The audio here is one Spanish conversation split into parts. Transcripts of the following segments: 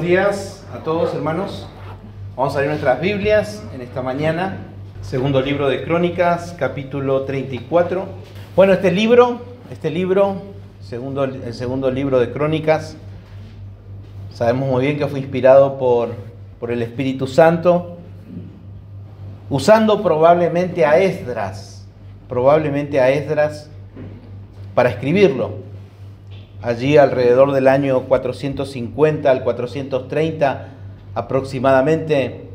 días a todos, hermanos. Vamos a leer nuestras Biblias en esta mañana. Segundo libro de Crónicas, capítulo 34. Bueno, el segundo libro de Crónicas, sabemos muy bien que fue inspirado por el Espíritu Santo, usando probablemente a Esdras para escribirlo. Allí alrededor del año 450 al 430 aproximadamente,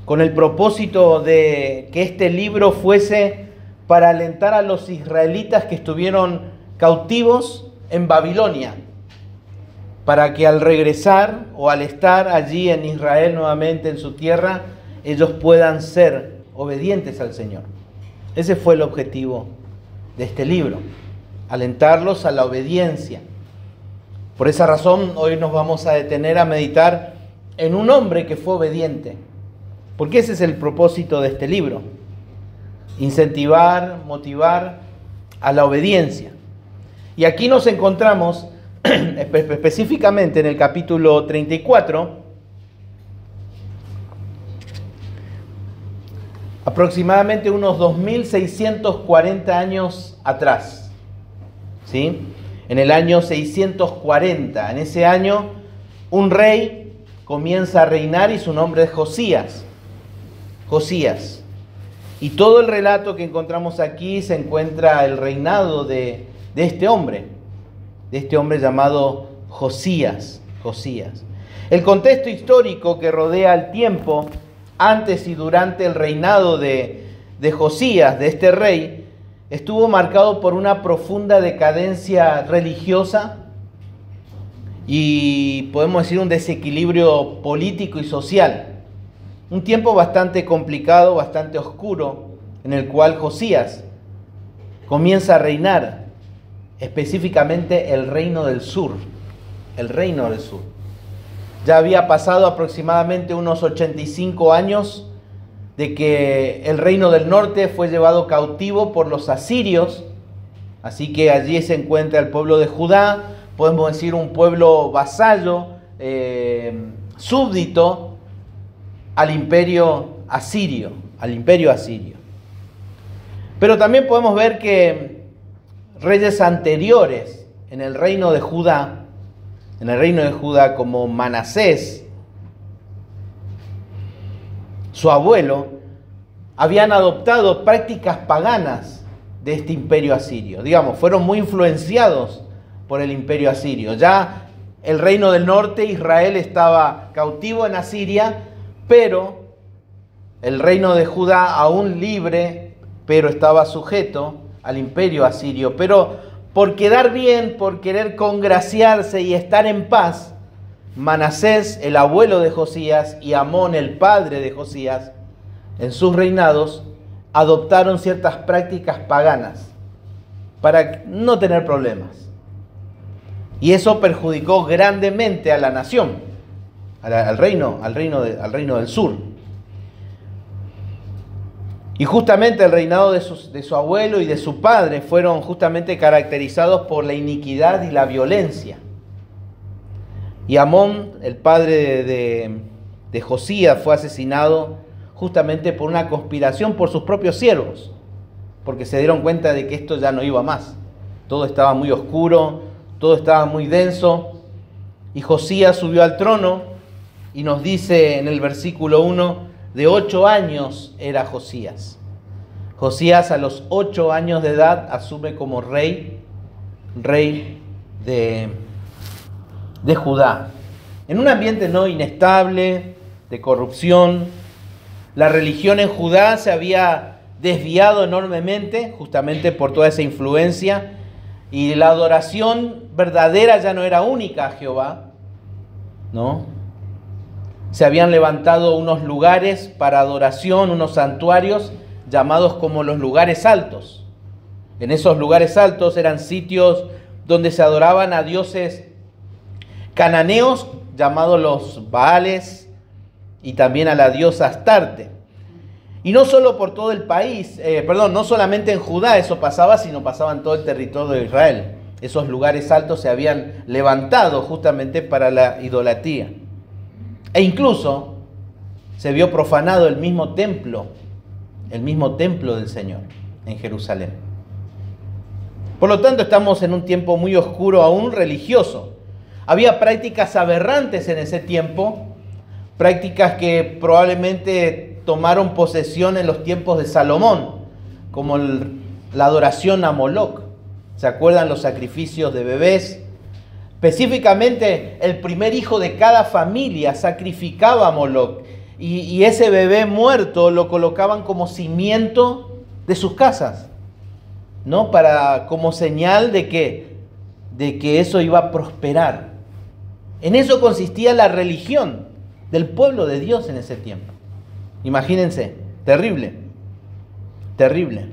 con el propósito de que este libro fuese para alentar a los israelitas que estuvieron cautivos en Babilonia, para que al regresar o al estar allí en Israel nuevamente en su tierra, ellos puedan ser obedientes al Señor. Ese fue el objetivo de este libro, alentarlos a la obediencia. Por esa razón, hoy nos vamos a detener a meditar en un hombre que fue obediente, porque ese es el propósito de este libro: incentivar, motivar a la obediencia. Y aquí nos encontramos específicamente en el capítulo 34, aproximadamente unos 2640 años atrás, ¿sí? En el año 640, en ese año, un rey comienza a reinar y su nombre es Josías. Y todo el relato que encontramos aquí se encuentra el reinado de este hombre llamado Josías. El contexto histórico que rodea el tiempo antes y durante el reinado de Josías, de este rey, estuvo marcado por una profunda decadencia religiosa y podemos decir un desequilibrio político y social. Un tiempo bastante complicado, bastante oscuro, en el cual Josías comienza a reinar, específicamente el reino del sur. Ya había pasado aproximadamente unos 85 años de que el reino del norte fue llevado cautivo por los asirios, así que allí se encuentra el pueblo de Judá, podemos decir un pueblo vasallo, súbdito al imperio asirio. Pero también podemos ver que reyes anteriores en el reino de Judá, como Manasés, su abuelo, habían adoptado prácticas paganas de este imperio asirio. Digamos, fueron muy influenciados por el imperio asirio. Ya el reino del norte, Israel, estaba cautivo en Asiria, pero el reino de Judá, aún libre, pero estaba sujeto al imperio asirio. Pero por quedar bien, por querer congraciarse y estar en paz, Manasés, el abuelo de Josías, y Amón, el padre de Josías, en sus reinados, adoptaron ciertas prácticas paganas para no tener problemas. Y eso perjudicó grandemente a la nación, al reino del sur. Y justamente el reinado de su abuelo y de su padre fueron justamente caracterizados por la iniquidad y la violencia. Y Amón, el padre de Josías, fue asesinado justamente por una conspiración por sus propios siervos, porque se dieron cuenta de que esto ya no iba más. Todo estaba muy oscuro, todo estaba muy denso, y Josías subió al trono, y nos dice en el versículo 1, de 8 años era Josías. Josías a los 8 años de edad asume como rey de Judá, en un ambiente no inestable, de corrupción. La religión en Judá se había desviado enormemente, justamente por toda esa influencia, y la adoración verdadera ya no era única a Jehová, ¿no? Se habían levantado unos lugares para adoración, unos santuarios llamados como los lugares altos. En esos lugares altos eran sitios donde se adoraban a dioses cananeos llamados los Baales y también a la diosa Astarte. Y no solo por todo el país, no solamente en Judá eso pasaba, sino pasaba en todo el territorio de Israel. Esos lugares altos se habían levantado justamente para la idolatría. E incluso se vio profanado el mismo templo del Señor en Jerusalén. Por lo tanto, estamos en un tiempo muy oscuro, aún religioso. Había prácticas aberrantes en ese tiempo, prácticas que probablemente tomaron posesión en los tiempos de Salomón, como la adoración a Moloc. ¿Se acuerdan los sacrificios de bebés? Específicamente, el primer hijo de cada familia sacrificaba a Moloc, y ese bebé muerto lo colocaban como cimiento de sus casas, ¿no? Como señal de que eso iba a prosperar. En eso consistía la religión del pueblo de Dios en ese tiempo. Imagínense, terrible, terrible.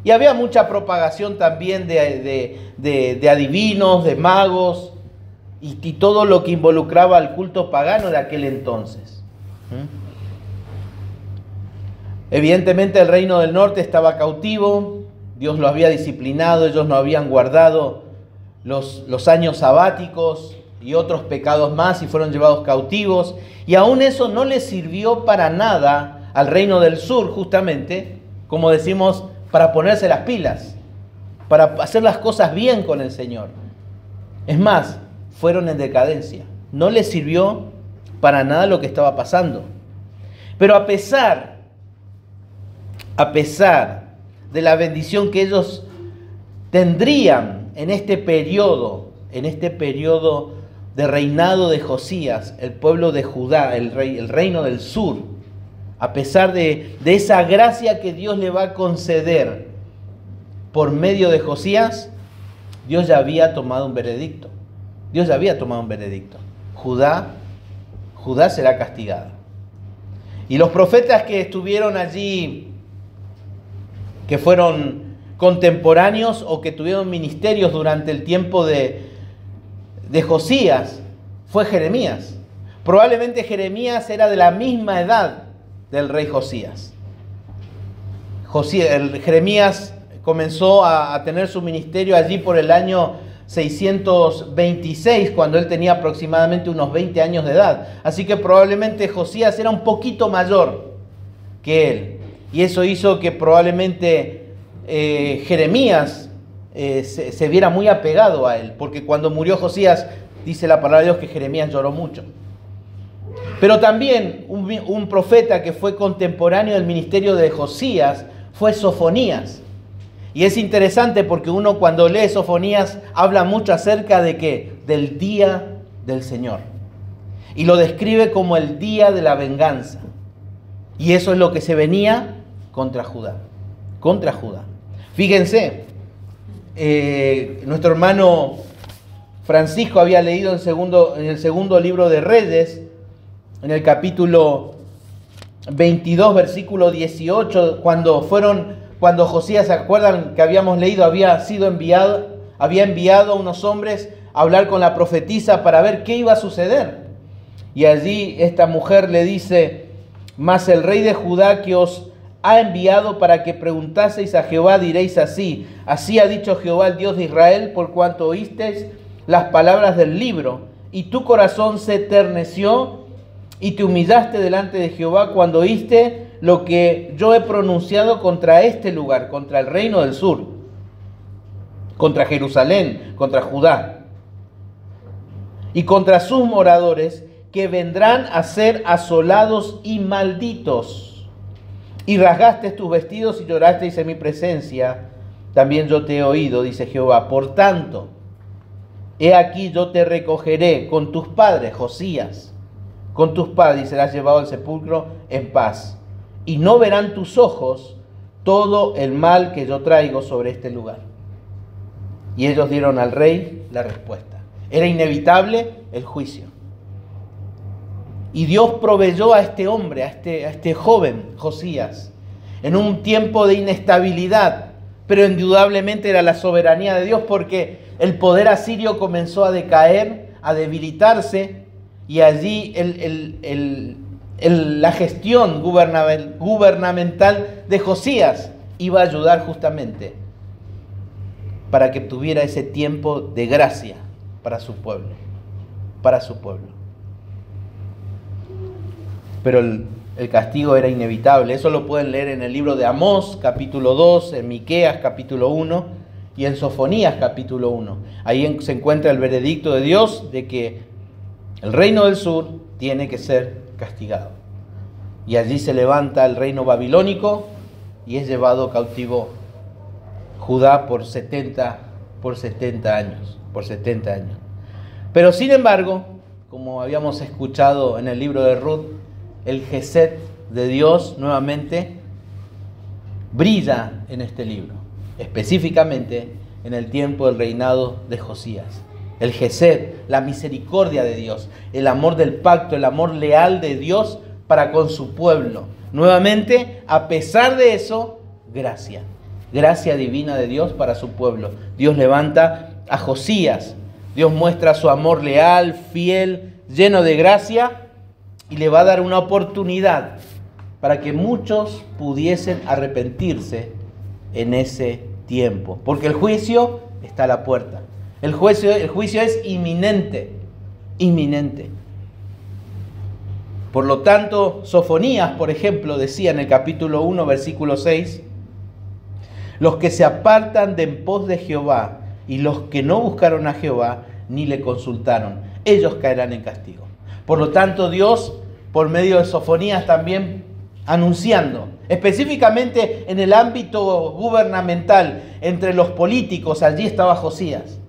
Y había mucha propagación también de adivinos, de magos, y todo lo que involucraba al culto pagano de aquel entonces. Evidentemente el reino del norte estaba cautivo, Dios lo había disciplinado, ellos no habían guardado los años sabáticos y otros pecados más y fueron llevados cautivos, y aún eso no les sirvió para nada al reino del sur, justamente, como decimos, para ponerse las pilas, para hacer las cosas bien con el Señor. Es más, fueron en decadencia, no les sirvió para nada lo que estaba pasando. Pero a pesar de la bendición que ellos tendrían en este periodo de reinado de Josías, el pueblo de Judá, el reino del sur, a pesar de esa gracia que Dios le va a conceder por medio de Josías, Dios ya había tomado un veredicto. Judá será castigada. Y los profetas que estuvieron allí, que fueron contemporáneos o que tuvieron ministerios durante el tiempo de Josías, fue Jeremías. Probablemente Jeremías era de la misma edad del rey Josías. Jeremías comenzó a tener su ministerio allí por el año 626, cuando él tenía aproximadamente unos 20 años de edad. Así que probablemente Josías era un poquito mayor que él. Y eso hizo que probablemente Jeremías se viera muy apegado a él. Porque cuando murió Josías, dice la palabra de Dios que Jeremías lloró mucho. Pero también un profeta que fue contemporáneo del ministerio de Josías fue Sofonías. Y es interesante porque uno cuando lee Sofonías habla mucho acerca de ¿qué? Del día del Señor. Y lo describe como el día de la venganza. Y eso es lo que se venía contra Judá. Contra Judá. Fíjense, nuestro hermano Francisco había leído en el segundo libro de Reyes, en el capítulo 22, versículo 18, cuando Josías, ¿se acuerdan que habíamos leído? Había enviado a unos hombres a hablar con la profetisa para ver qué iba a suceder. Y allí esta mujer le dice: mas el rey de Judá que os ha enviado para que preguntaseis a Jehová, diréis así: así ha dicho Jehová, el Dios de Israel, por cuanto oísteis las palabras del libro, y tu corazón se enterneció, y te humillaste delante de Jehová cuando oíste lo que yo he pronunciado contra este lugar, contra el reino del sur, contra Jerusalén, contra Judá, y contra sus moradores, que vendrán a ser asolados y malditos. Y rasgaste tus vestidos y llorasteis en mi presencia, también yo te he oído, dice Jehová. Por tanto, he aquí yo te recogeré con tus padres, Josías, con tus padres, y serás llevado al sepulcro en paz. Y no verán tus ojos todo el mal que yo traigo sobre este lugar. Y ellos dieron al rey la respuesta. Era inevitable el juicio. Y Dios proveyó a este hombre, a este joven Josías, en un tiempo de inestabilidad, pero indudablemente era la soberanía de Dios, porque el poder asirio comenzó a decaer, a debilitarse, y allí la gestión gubernamental de Josías iba a ayudar justamente para que tuviera ese tiempo de gracia para su pueblo, pero el castigo era inevitable. Eso lo pueden leer en el libro de Amós, capítulo 2, en Miqueas, capítulo 1, y en Sofonías, capítulo 1. Ahí se encuentra el veredicto de Dios de que el reino del sur tiene que ser castigado. Y allí se levanta el reino babilónico y es llevado cautivo Judá por 70 años. Pero sin embargo, como habíamos escuchado en el libro de Ruth, el Gesed de Dios nuevamente brilla en este libro, específicamente en el tiempo del reinado de Josías. El Gesed, la misericordia de Dios, el amor del pacto, el amor leal de Dios para con su pueblo. Nuevamente, a pesar de eso, gracia divina de Dios para su pueblo. Dios levanta a Josías, Dios muestra su amor leal, fiel, lleno de gracia, y le va a dar una oportunidad para que muchos pudiesen arrepentirse en ese tiempo. Porque el juicio está a la puerta. El juicio es inminente. Por lo tanto, Sofonías, por ejemplo, decía en el capítulo 1, versículo 6, los que se apartan de en pos de Jehová y los que no buscaron a Jehová ni le consultaron, ellos caerán en castigo. Por lo tanto, Dios, por medio de Sofonías también anunciando, específicamente en el ámbito gubernamental, entre los políticos, allí estaba Josías,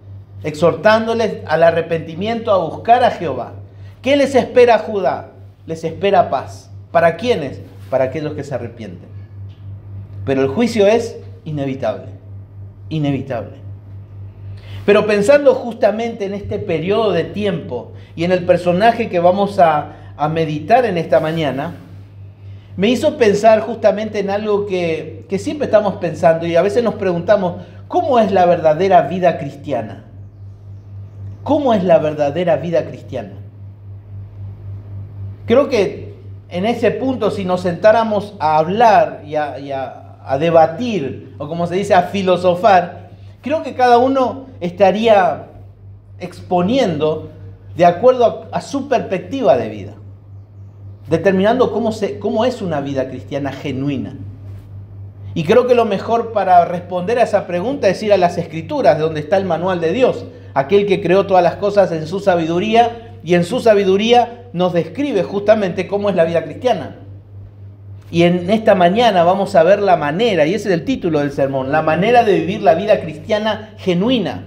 exhortándoles al arrepentimiento, a buscar a Jehová. ¿Qué les espera a Judá? Les espera paz. ¿Para quiénes? Para aquellos que se arrepienten. Pero el juicio es inevitable. Pero pensando justamente en este periodo de tiempo y en el personaje que vamos a meditar en esta mañana, me hizo pensar justamente en algo que siempre estamos pensando y a veces nos preguntamos, ¿cómo es la verdadera vida cristiana? ¿Cómo es la verdadera vida cristiana? Creo que en ese punto, si nos sentáramos a hablar y a debatir, o como se dice, a filosofar, creo que cada uno estaría exponiendo de acuerdo a su perspectiva de vida, determinando cómo es una vida cristiana genuina. Y creo que lo mejor para responder a esa pregunta es ir a las Escrituras, donde está el manual de Dios, aquel que creó todas las cosas en su sabiduría, y en su sabiduría nos describe justamente cómo es la vida cristiana. Y en esta mañana vamos a ver la manera, y ese es el título del sermón, la manera de vivir la vida cristiana genuina.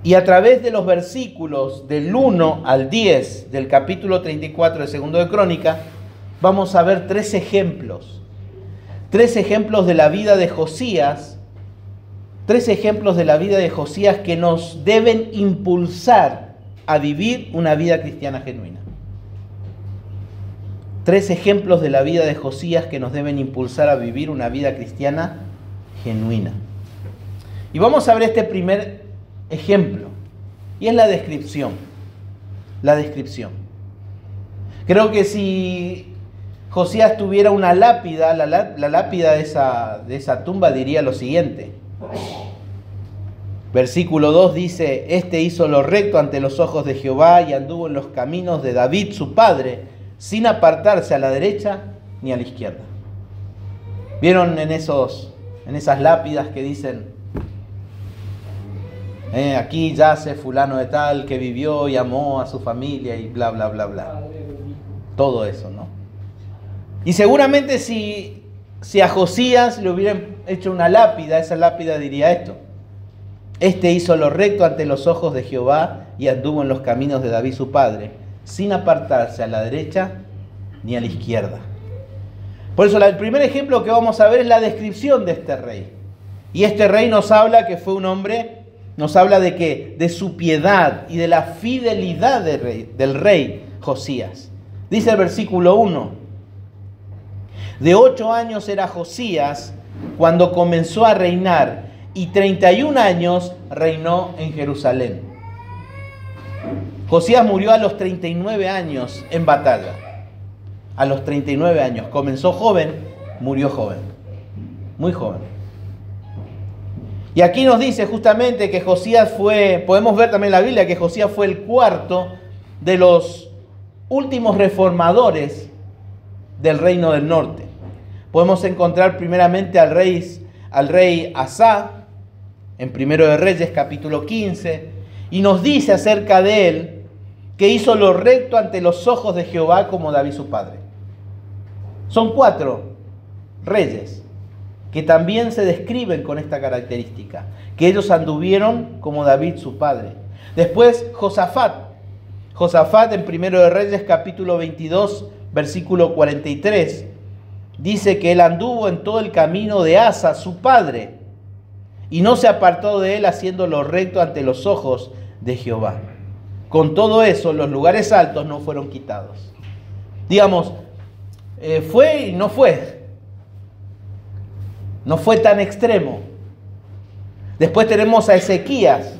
Y a través de los versículos del 1 al 10 del capítulo 34 de 2 de Crónica, vamos a ver tres ejemplos de la vida de Josías, que nos deben impulsar a vivir una vida cristiana genuina. 3 ejemplos de la vida de Josías que nos deben impulsar a vivir una vida cristiana genuina. Y vamos a ver este primer ejemplo, y es la descripción. Creo que si Josías tuviera una lápida, la lápida de esa tumba diría lo siguiente. Versículo 2 dice, este hizo lo recto ante los ojos de Jehová y anduvo en los caminos de David su padre, sin apartarse a la derecha ni a la izquierda. ¿Vieron en esas lápidas que dicen, aquí yace fulano de tal que vivió y amó a su familia y bla, bla, bla, bla? Todo eso, ¿no? Y seguramente si a Josías le hubieran hecho una lápida, esa lápida diría esto. Este hizo lo recto ante los ojos de Jehová y anduvo en los caminos de David su padre, sin apartarse a la derecha ni a la izquierda. Por eso el primer ejemplo que vamos a ver es la descripción de este rey. Y este rey nos habla que fue un hombre, nos habla de que de su piedad y de la fidelidad del rey Josías. Dice el versículo 1, de 8 años era Josías cuando comenzó a reinar, y 31 años reinó en Jerusalén. Josías murió a los 39 años en batalla. A los 39 años. Comenzó joven, murió joven. Muy joven. Y aquí nos dice justamente que Josías podemos ver también en la Biblia, que Josías fue el cuarto de los últimos reformadores del reino del norte. Podemos encontrar primeramente al rey Asa, en Primero de Reyes, capítulo 15, y nos dice acerca de él que hizo lo recto ante los ojos de Jehová como David su padre. Son 4 reyes que también se describen con esta característica, que ellos anduvieron como David su padre. Después Josafat en Primero de Reyes, capítulo 22, versículo 43, dice que él anduvo en todo el camino de Asa, su padre, y no se apartó de él haciendo lo recto ante los ojos de Jehová. Con todo eso, los lugares altos no fueron quitados. Digamos, fue y no fue. No fue tan extremo. Después tenemos a Ezequías,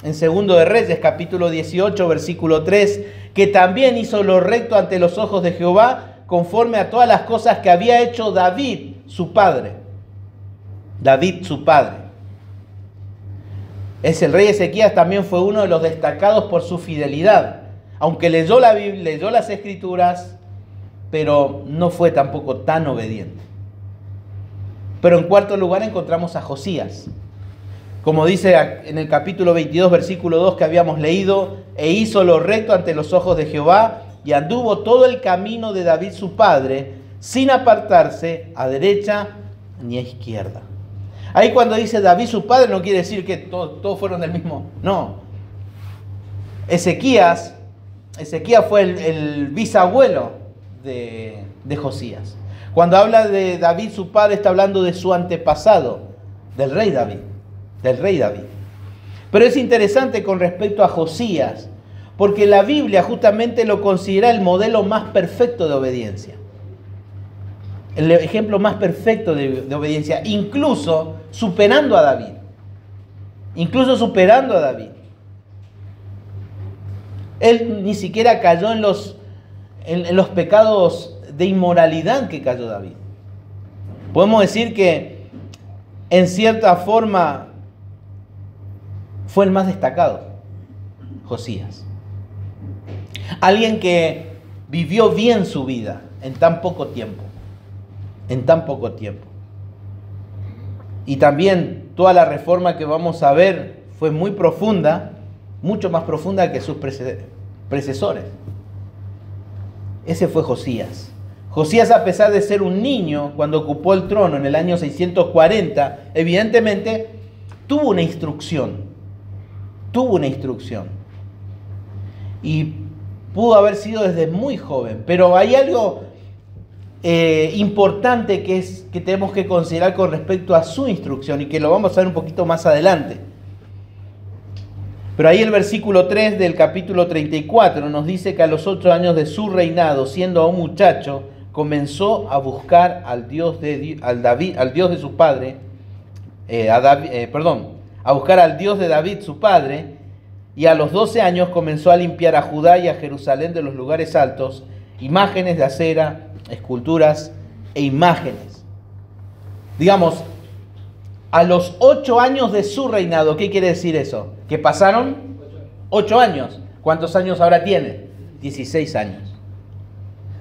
en Segundo de Reyes, capítulo 18, versículo 3, que también hizo lo recto ante los ojos de Jehová, conforme a todas las cosas que había hecho David, su padre. David, su padre. El rey Ezequías también fue uno de los destacados por su fidelidad. Aunque leyó la Biblia, leyó las Escrituras, pero no fue tampoco tan obediente. Pero en cuarto lugar encontramos a Josías. Como dice en el capítulo 22, versículo 2 que habíamos leído, e hizo lo recto ante los ojos de Jehová, y anduvo todo el camino de David su padre, sin apartarse a derecha ni a izquierda. Ahí cuando dice David su padre no quiere decir que todos fueron del mismo. No. Ezequías fue el bisabuelo de Josías. Cuando habla de David su padre está hablando de su antepasado, del rey David. Pero es interesante con respecto a Josías, porque la Biblia justamente lo considera el modelo más perfecto de obediencia. El ejemplo más perfecto de obediencia, incluso superando a David. Él ni siquiera cayó en los pecados de inmoralidad que cayó David. Podemos decir que en cierta forma fue el más destacado, Josías. Alguien que vivió bien su vida en tan poco tiempo. Y también toda la reforma que vamos a ver fue muy profunda, mucho más profunda que sus predecesores. Ese fue Josías. Josías, a pesar de ser un niño, cuando ocupó el trono en el año 640, evidentemente tuvo una instrucción. Y pudo haber sido desde muy joven. Pero hay algo importante que tenemos que considerar con respecto a su instrucción y que lo vamos a ver un poquito más adelante. Pero ahí el versículo 3 del capítulo 34 nos dice que a los 8 años de su reinado, siendo aún muchacho, comenzó a buscar al Dios de su padre, a buscar al Dios de David su padre, y a los 12 años comenzó a limpiar a Judá y a Jerusalén de los lugares altos, imágenes de acera, esculturas e imágenes. Digamos, a los 8 años de su reinado, ¿qué quiere decir eso? Que pasaron 8 años. ¿Cuántos años ahora tiene? 16 años.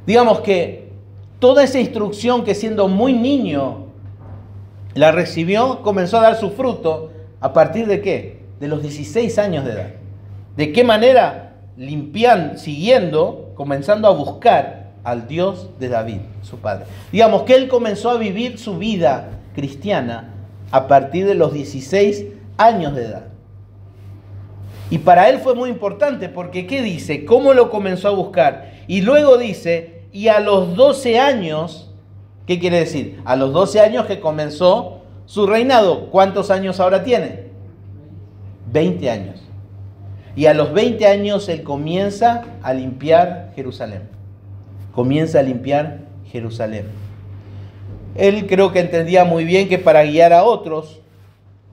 Digamos que toda esa instrucción que siendo muy niño la recibió, comenzó a dar su fruto a partir de ¿qué? De los 16 años de edad. ¿De qué manera? Comenzando a buscar al Dios de David, su padre. Digamos que él comenzó a vivir su vida cristiana a partir de los 16 años de edad. Y para él fue muy importante porque ¿qué dice? ¿Cómo lo comenzó a buscar? Y luego dice, y a los 12 años, ¿qué quiere decir? A los 12 años que comenzó su reinado. ¿Cuántos años ahora tiene? 20 años. Y a los 20 años él comienza a limpiar Jerusalén. Él creo que entendía muy bien que para guiar a otros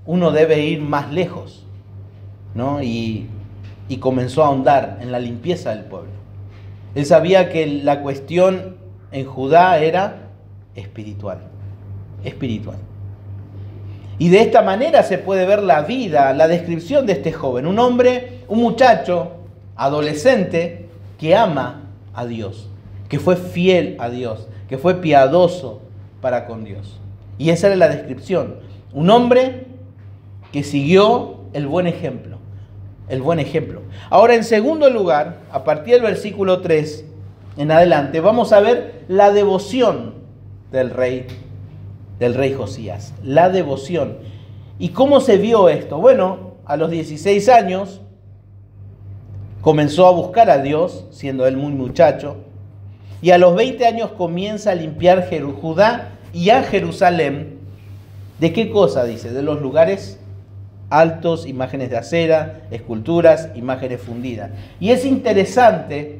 uno debe ir más lejos, ¿no? Y comenzó a ahondar en la limpieza del pueblo. Él sabía que la cuestión en Judá era espiritual. Y de esta manera se puede ver la vida, la descripción de este joven, un hombre, un muchacho, adolescente que ama a Dios, que fue fiel a Dios, que fue piadoso para con Dios. Y esa era la descripción. Un hombre que siguió el buen ejemplo. El buen ejemplo. Ahora, en segundo lugar, a partir del versículo 3 en adelante, vamos a ver la devoción del rey Josías. La devoción. ¿Y cómo se vio esto? Bueno, a los 16 años comenzó a buscar a Dios, siendo él muy muchacho, y a los 20 años comienza a limpiar Judá y a Jerusalén. ¿De qué cosa? Dice, de los lugares altos, imágenes de acera, esculturas, imágenes fundidas. Y es interesante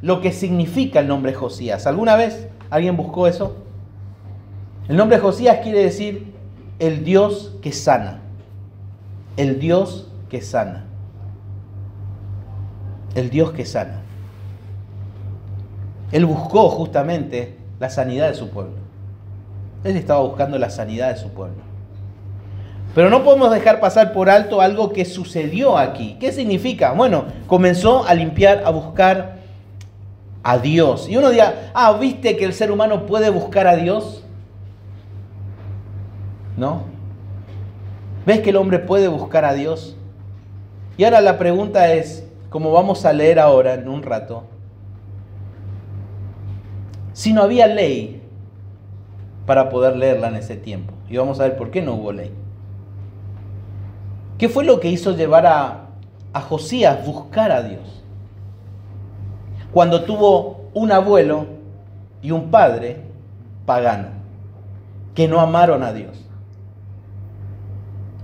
lo que significa el nombre Josías. ¿Alguna vez alguien buscó eso? El nombre Josías quiere decir el Dios que sana. El Dios que sana. El Dios que sana. Él buscó justamente la sanidad de su pueblo. Él estaba buscando la sanidad de su pueblo. Pero no podemos dejar pasar por alto algo que sucedió aquí. ¿Qué significa? Bueno, comenzó a limpiar, a buscar a Dios. Y uno dirá, ¿viste que el ser humano puede buscar a Dios? ¿No? ¿Ves que el hombre puede buscar a Dios? Y ahora la pregunta es, como vamos a leer ahora en un rato, si no había ley para poder leerla en ese tiempo. Y vamos a ver por qué no hubo ley. ¿Qué fue lo que hizo llevar a Josías buscar a Dios? Cuando tuvo un abuelo y un padre pagano, que no amaron a Dios.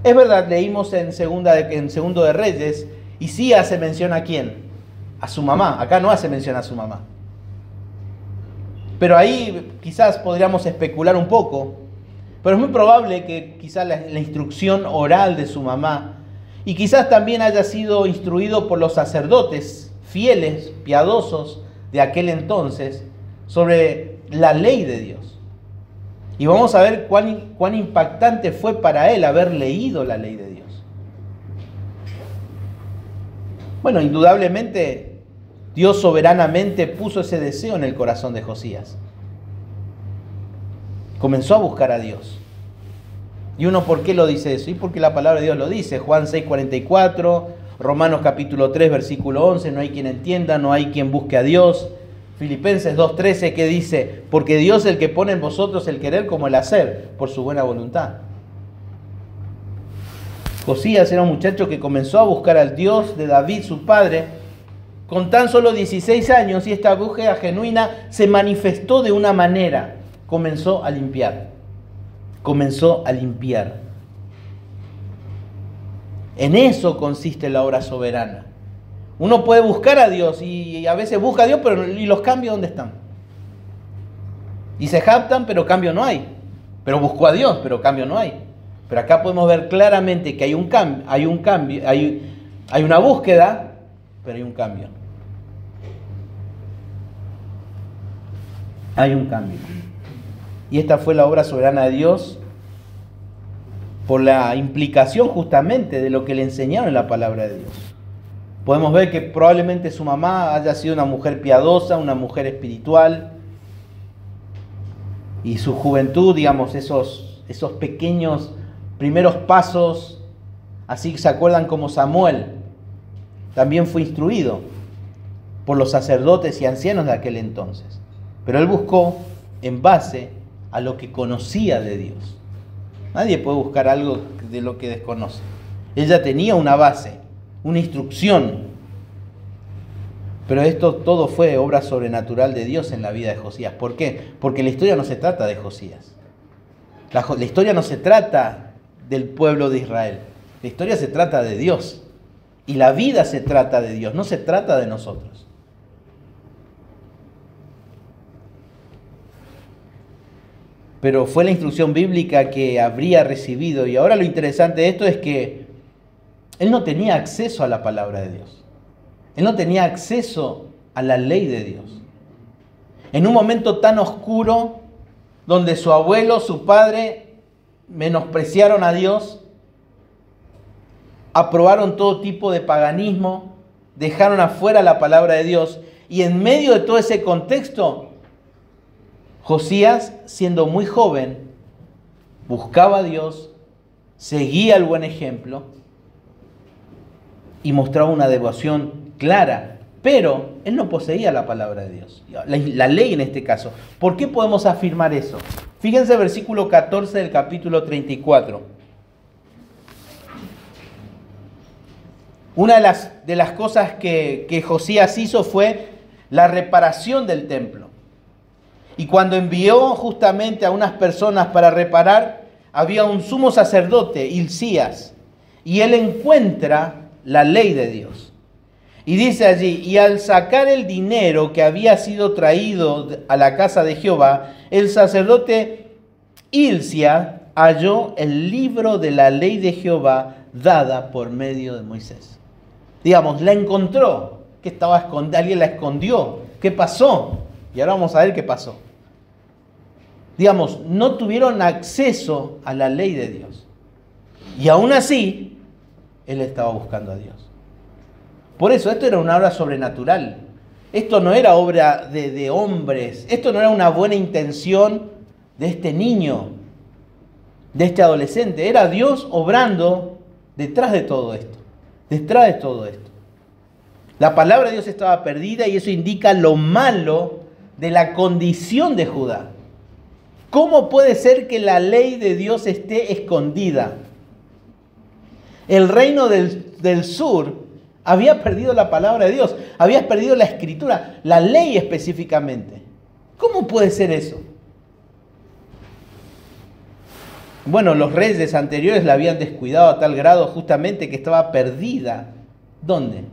Es verdad, leímos en Segundo de Reyes, y sí hace mención a quién, a su mamá. Acá no hace mención a su mamá. Pero ahí quizás podríamos especular un poco. Pero es muy probable que quizás la instrucción oral de su mamá, y quizás también haya sido instruido por los sacerdotes fieles, piadosos de aquel entonces, sobre la ley de Dios. Y vamos a ver cuán impactante fue para él haber leído la ley de Dios. Bueno, indudablemente Dios soberanamente puso ese deseo en el corazón de Josías. Comenzó a buscar a Dios. ¿Y uno por qué lo dice eso? Y porque la palabra de Dios lo dice. Juan 6:44, Romanos capítulo 3, versículo 11, no hay quien entienda, no hay quien busque a Dios. Filipenses 2:13, que dice, porque Dios es el que pone en vosotros el querer como el hacer, por su buena voluntad. Josías era un muchacho que comenzó a buscar al Dios de David, su padre, con tan solo 16 años, y esta búsqueda genuina se manifestó de una manera. Comenzó a limpiar. Comenzó a limpiar. En eso consiste la obra soberana. Uno puede buscar a Dios y a veces busca a Dios, pero ¿y los cambios dónde están? Y se jactan, pero cambio no hay. Pero buscó a Dios, pero cambio no hay. Pero acá podemos ver claramente que hay un cambio, hay una búsqueda, pero hay un cambio. Hay un cambio. Y esta fue la obra soberana de Dios por la implicación justamente de lo que le enseñaron en la palabra de Dios. Podemos ver que probablemente su mamá haya sido una mujer piadosa, una mujer espiritual, y su juventud, digamos, esos pequeños primeros pasos, así se acuerdan como Samuel, también fue instruido por los sacerdotes y ancianos de aquel entonces. Pero él buscó en base a lo que conocía de Dios. Nadie puede buscar algo de lo que desconoce. Ella tenía una base, una instrucción. Pero esto todo fue obra sobrenatural de Dios en la vida de Josías. ¿Por qué? Porque la historia no se trata de Josías. La historia no se trata del pueblo de Israel. La historia se trata de Dios. Y la vida se trata de Dios, no se trata de nosotros. Pero fue la instrucción bíblica que habría recibido. Y ahora lo interesante de esto es que él no tenía acceso a la palabra de Dios. Él no tenía acceso a la ley de Dios. En un momento tan oscuro, donde su abuelo, su padre, menospreciaron a Dios, aprobaron todo tipo de paganismo, dejaron afuera la palabra de Dios. Y en medio de todo ese contexto, Josías, siendo muy joven, buscaba a Dios, seguía el buen ejemplo y mostraba una devoción clara. Pero él no poseía la palabra de Dios, la ley en este caso. ¿Por qué podemos afirmar eso? Fíjense el versículo 14 del capítulo 34. Una de las cosas que Josías hizo fue la reparación del templo. Y cuando envió justamente a unas personas para reparar, había un sumo sacerdote, Hilcías, y él encuentra la ley de Dios. Y dice allí, y al sacar el dinero que había sido traído a la casa de Jehová, el sacerdote Hilcías halló el libro de la ley de Jehová dada por medio de Moisés. Digamos, la encontró, que estaba escondida, alguien la escondió. ¿Qué pasó? Y ahora vamos a ver qué pasó. Digamos, no tuvieron acceso a la ley de Dios. Y aún así, él estaba buscando a Dios. Por eso, esto era una obra sobrenatural. Esto no era obra de hombres. Esto no era una buena intención de este niño, de este adolescente. Era Dios obrando detrás de todo esto. Detrás de todo esto. La palabra de Dios estaba perdida y eso indica lo malo de la condición de Judá. ¿Cómo puede ser que la ley de Dios esté escondida? El reino del sur había perdido la palabra de Dios, había perdido la escritura, la ley específicamente. ¿Cómo puede ser eso? Bueno, los reyes anteriores la habían descuidado a tal grado justamente que estaba perdida. ¿Dónde?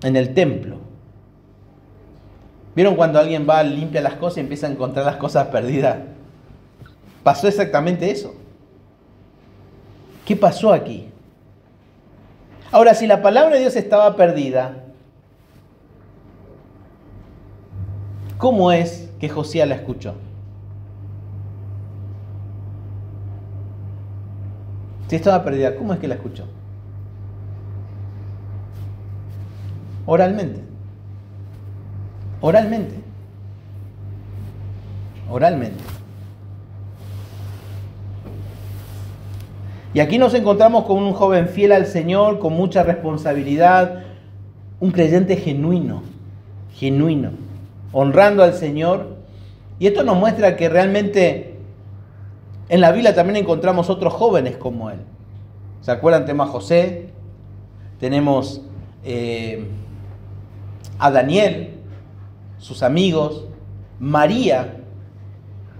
En el templo. ¿Vieron cuando alguien va, limpia las cosas y empieza a encontrar las cosas perdidas? Pasó exactamente eso. ¿Qué pasó aquí? Ahora, si la palabra de Dios estaba perdida, ¿cómo es que Josías la escuchó? Si estaba perdida, ¿cómo es que la escuchó? Oralmente. Oralmente. Oralmente. Y aquí nos encontramos con un joven fiel al Señor, con mucha responsabilidad, un creyente genuino, honrando al Señor. Y esto nos muestra que realmente en la Biblia también encontramos otros jóvenes como él. ¿Se acuerdan? Tenemos a José, tenemos a Daniel, sus amigos, María,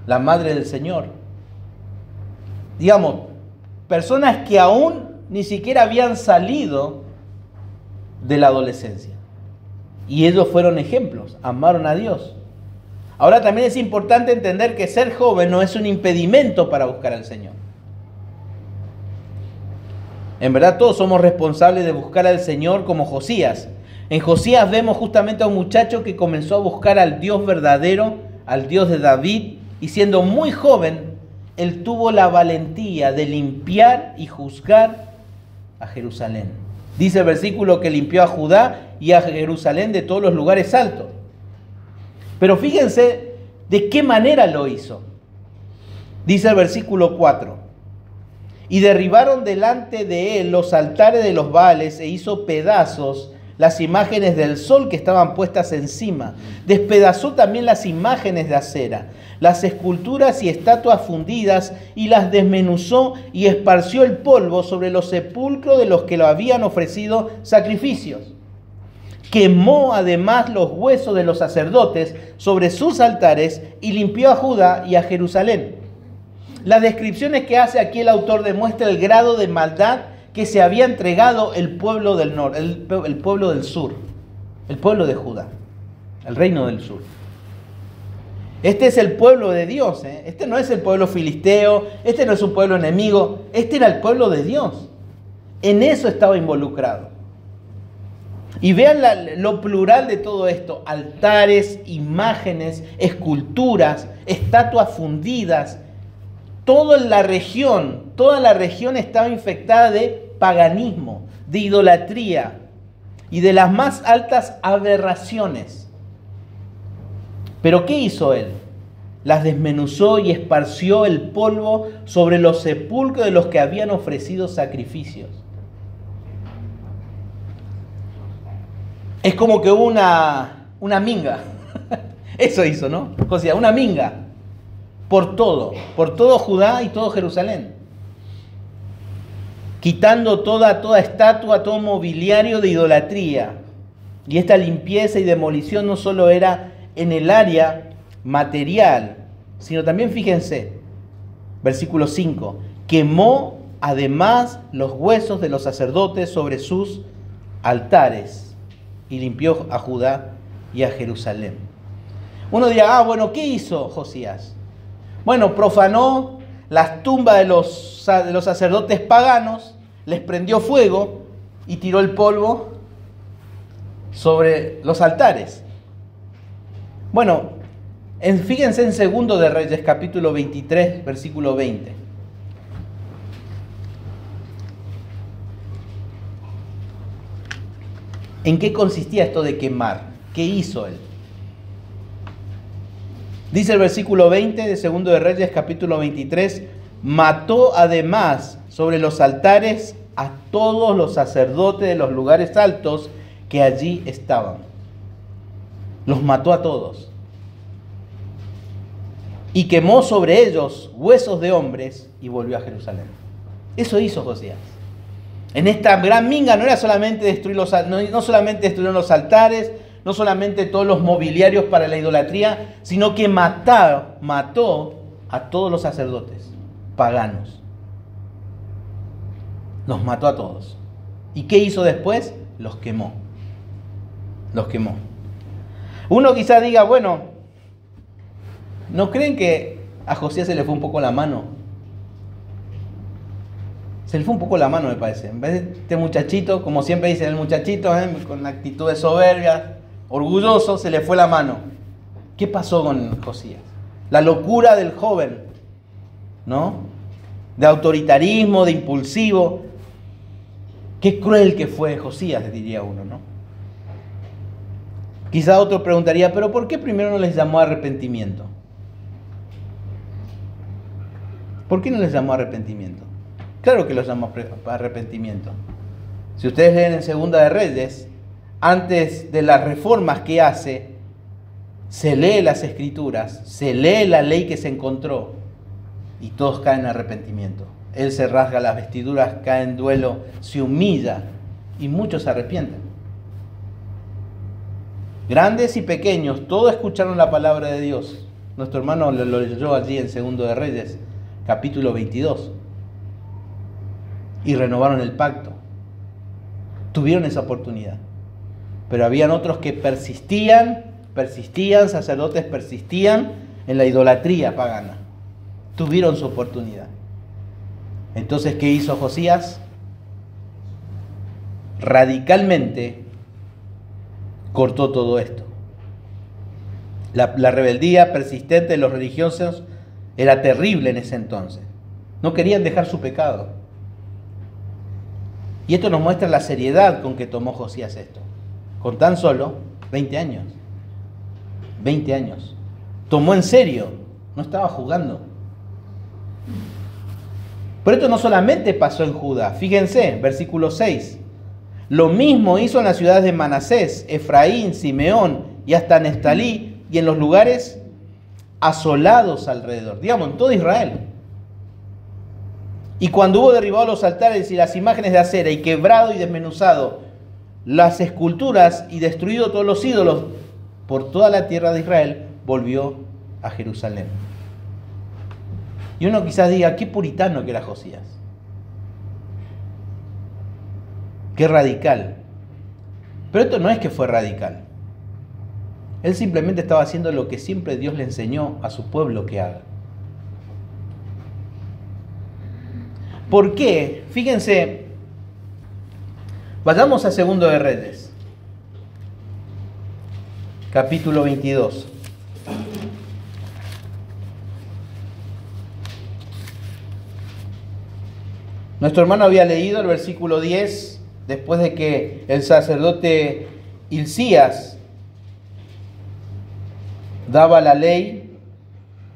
la madre del Señor. Digamos, personas que aún ni siquiera habían salido de la adolescencia. Y ellos fueron ejemplos, amaron a Dios. Ahora también es importante entender que ser joven no es un impedimento para buscar al Señor. En verdad todos somos responsables de buscar al Señor como Josías. En Josías vemos justamente a un muchacho que comenzó a buscar al Dios verdadero, al Dios de David, y siendo muy joven, él tuvo la valentía de limpiar y juzgar a Jerusalén. Dice el versículo que limpió a Judá y a Jerusalén de todos los lugares altos. Pero fíjense de qué manera lo hizo. Dice el versículo 4. Y derribaron delante de él los altares de los Baales e hizo pedazos las imágenes del sol que estaban puestas encima. Despedazó también las imágenes de acera, las esculturas y estatuas fundidas, y las desmenuzó y esparció el polvo sobre los sepulcros de los que lo habían ofrecido sacrificios. Quemó además los huesos de los sacerdotes sobre sus altares y limpió a Judá y a Jerusalén. Las descripciones que hace aquí el autor demuestran el grado de maldad que se había entregado el pueblo del norte, el pueblo del sur, el pueblo de Judá, el reino del sur. Este es el pueblo de Dios, ¿eh? Este no es el pueblo filisteo, este no es un pueblo enemigo, este era el pueblo de Dios. En eso estaba involucrado. Y vean lo plural de todo esto: altares, imágenes, esculturas, estatuas fundidas. Toda la región estaba infectada de paganismo, de idolatría. y de las más altas aberraciones. ¿Pero qué hizo él? Las desmenuzó y esparció el polvo sobre los sepulcros de los que habían ofrecido sacrificios. Es como que hubo una minga. Eso hizo, ¿no? O sea, una minga por todo Judá y todo Jerusalén. Quitando toda estatua, todo mobiliario de idolatría. Y esta limpieza y demolición no solo era en el área material, sino también, fíjense, versículo 5, quemó además los huesos de los sacerdotes sobre sus altares y limpió a Judá y a Jerusalén. Uno dirá, bueno, ¿qué hizo Josías? Bueno, profanó las tumbas de los sacerdotes paganos, les prendió fuego y tiró el polvo sobre los altares. Bueno, fíjense en Segundo de Reyes, capítulo 23, versículo 20. ¿En qué consistía esto de quemar? ¿Qué hizo él? Dice el versículo 20 de Segundo de Reyes, capítulo 23, mató además sobre los altares a todos los sacerdotes de los lugares altos que allí estaban. Los mató a todos. Y quemó sobre ellos huesos de hombres y volvió a Jerusalén. Eso hizo Josías. En esta gran minga no era solamente destruir no solamente destruyeron los altares, no solamente todos los mobiliarios para la idolatría, sino que mató a todos los sacerdotes paganos. Los mató a todos. ¿Y qué hizo después? Los quemó. Los quemó. Uno quizá diga, bueno, ¿no creen que a Josías se le fue un poco la mano? Se le fue un poco la mano, me parece. En vez de este muchachito, como siempre dicen, el muchachito, con actitudes soberbias, orgulloso, se le fue la mano. ¿Qué pasó con Josías? La locura del joven, ¿no? De autoritarismo, de impulsivo. Qué cruel que fue Josías, diría uno, ¿no? Quizá otro preguntaría, ¿pero por qué primero no les llamó a arrepentimiento? ¿Por qué no les llamó a arrepentimiento? Claro que los llamó a arrepentimiento. Si ustedes leen en Segunda de Reyes, antes de las reformas que hace, se lee las escrituras, se lee la ley que se encontró y todos caen en arrepentimiento. Él se rasga las vestiduras, cae en duelo, se humilla y muchos se arrepienten. Grandes y pequeños, todos escucharon la palabra de Dios. Nuestro hermano lo leyó allí en Segundo de Reyes, capítulo 22. Y renovaron el pacto. Tuvieron esa oportunidad. Pero habían otros que persistían, sacerdotes persistían en la idolatría pagana. Tuvieron su oportunidad. Entonces, ¿qué hizo Josías? Radicalmente cortó todo esto. La rebeldía persistente de los religiosos era terrible en ese entonces. No querían dejar su pecado. Y esto nos muestra la seriedad con que tomó Josías esto. Con tan solo 20 años. 20 años. Tomó en serio. No estaba jugando. Pero esto no solamente pasó en Judá. Fíjense, versículo 6. Lo mismo hizo en las ciudades de Manasés, Efraín, Simeón y hasta Neftalí y en los lugares asolados alrededor. Digamos, en todo Israel. Y cuando hubo derribado los altares y las imágenes de acera y quebrado y desmenuzado las esculturas y destruido todos los ídolos por toda la tierra de Israel, volvió a Jerusalén. Y uno quizás diga, qué puritano que era Josías. Qué radical. Pero esto no es que fue radical. Él simplemente estaba haciendo lo que siempre Dios le enseñó a su pueblo que haga. ¿Por qué? Fíjense, vayamos a Segundo de Reyes, capítulo 22. Nuestro hermano había leído el versículo 10 después de que el sacerdote Hilcías daba la ley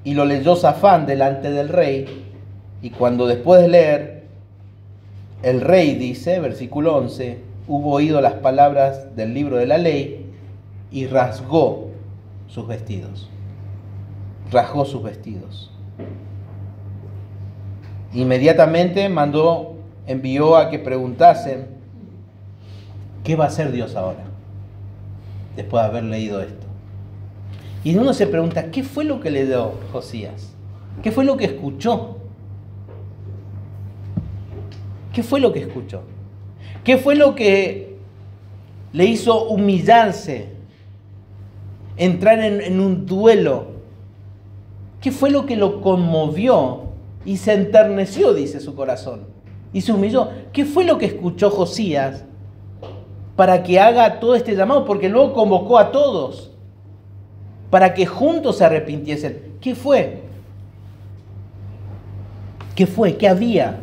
y lo leyó Safán delante del rey, y cuando después de leer, el rey dice, versículo 11, hubo oído las palabras del libro de la ley y rasgó sus vestidos. Rasgó sus vestidos. Inmediatamente envió a que preguntasen, ¿qué va a hacer Dios ahora? Después de haber leído esto. Y uno se pregunta, ¿qué fue lo que le dio Josías? ¿Qué fue lo que escuchó? ¿Qué fue lo que escuchó? ¿Qué fue lo que le hizo humillarse? Entrar en un duelo. ¿Qué fue lo que lo conmovió y se enterneció, dice su corazón? Y se humilló. ¿Qué fue lo que escuchó Josías para que haga todo este llamado? Porque luego convocó a todos para que juntos se arrepintiesen. ¿Qué fue? ¿Qué fue? ¿Qué había?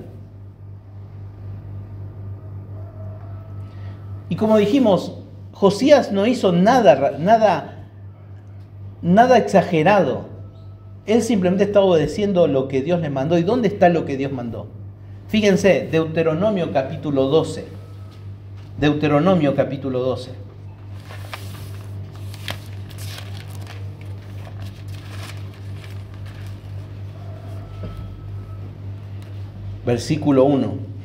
Y como dijimos, Josías no hizo nada exagerado. Él simplemente estaba obedeciendo lo que Dios le mandó. ¿Y dónde está lo que Dios mandó? Fíjense, Deuteronomio capítulo 12. Deuteronomio capítulo 12. Versículo 1.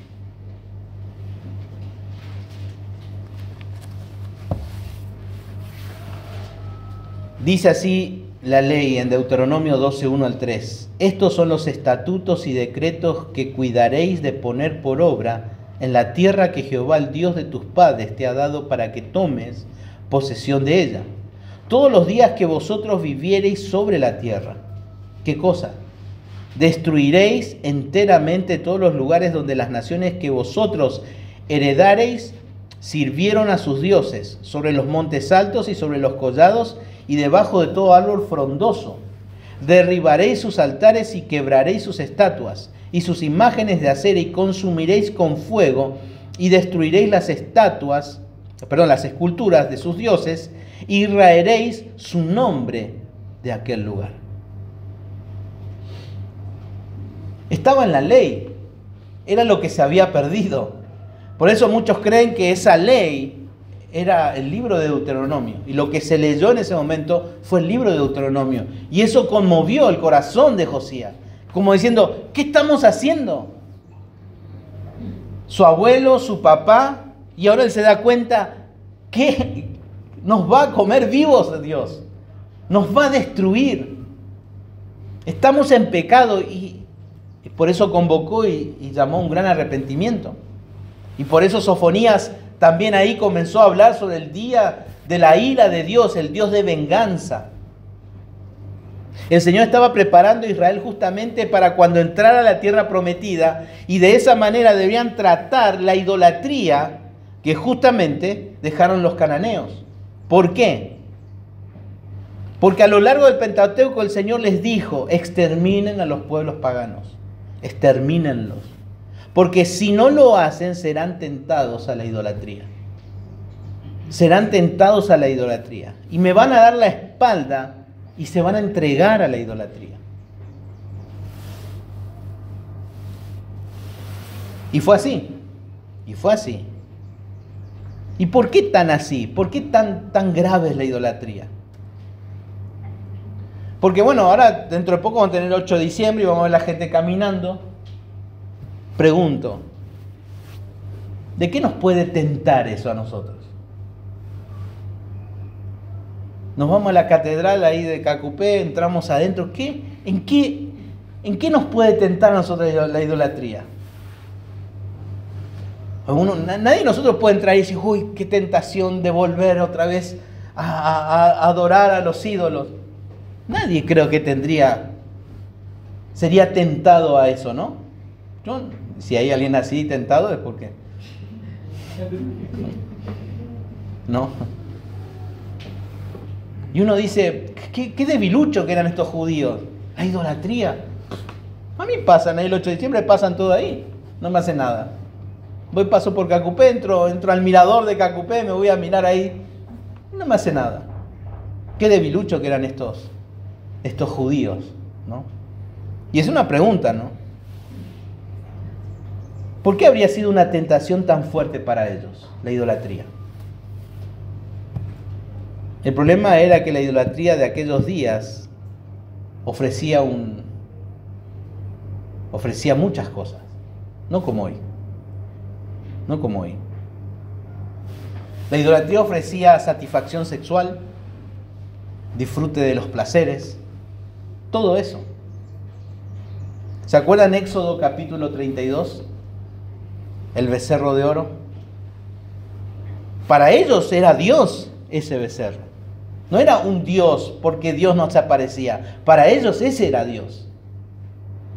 Dice así la ley en Deuteronomio 12, 1 al 3. Estos son los estatutos y decretos que cuidaréis de poner por obra en la tierra que Jehová, el Dios de tus padres, te ha dado para que tomes posesión de ella. Todos los días que vosotros viviereis sobre la tierra. ¿Qué cosa? Destruiréis enteramente todos los lugares donde las naciones que vosotros heredareis sirvieron a sus dioses, sobre los montes altos y sobre los collados y debajo de todo árbol frondoso. Derribaréis sus altares y quebraréis sus estatuas y sus imágenes de acera y consumiréis con fuego y destruiréis las esculturas de sus dioses y raeréis su nombre de aquel lugar. Estaba en la ley, era lo que se había perdido. Por eso muchos creen que esa ley era el libro de Deuteronomio. Y lo que se leyó en ese momento fue el libro de Deuteronomio. Y eso conmovió el corazón de Josías. Como diciendo, ¿qué estamos haciendo? Su abuelo, su papá, y ahora él se da cuenta que nos va a comer vivos Dios. Nos va a destruir. Estamos en pecado y por eso convocó y llamó un gran arrepentimiento. Y por eso Sofonías también ahí comenzó a hablar sobre el día de la ira de Dios, el Dios de venganza. El Señor estaba preparando a Israel justamente para cuando entrara a la tierra prometida, y de esa manera debían tratar la idolatría que justamente dejaron los cananeos. ¿Por qué? Porque a lo largo del Pentateuco el Señor les dijo, exterminen a los pueblos paganos, extermínenlos. Porque si no lo hacen, serán tentados a la idolatría. Serán tentados a la idolatría. Y me van a dar la espalda y se van a entregar a la idolatría. Y fue así. Y fue así. ¿Y por qué tan así? ¿Por qué tan grave es la idolatría? Porque bueno, ahora dentro de poco vamos a tener el 8 de diciembre y vamos a ver la gente caminando. Pregunto, ¿de qué nos puede tentar eso a nosotros? Nos vamos a la catedral ahí de Cacupé, entramos adentro. ¿En qué nos puede tentar a nosotros la idolatría? Nadie de nosotros puede entrar y decir, uy, qué tentación de volver otra vez a adorar a los ídolos. Nadie creo que sería tentado a eso, ¿no? Si hay alguien así tentado es porque... No. Y uno dice, qué debilucho que eran estos judíos. La idolatría. A mí pasan, el 8 de diciembre pasan todo ahí. No me hace nada. Voy, paso por Cacupé, entro al mirador de Cacupé, me voy a mirar ahí. No me hace nada. Qué debilucho que eran estos judíos, ¿no? Y es una pregunta, ¿no? ¿Por qué habría sido una tentación tan fuerte para ellos, la idolatría? El problema era que la idolatría de aquellos días ofrecía muchas cosas, no como hoy. No como hoy. La idolatría ofrecía satisfacción sexual, disfrute de los placeres, todo eso. ¿Se acuerdan Éxodo capítulo 32? El becerro de oro. Para ellos era Dios ese becerro. No era un Dios porque Dios no se aparecía. Para ellos ese era Dios.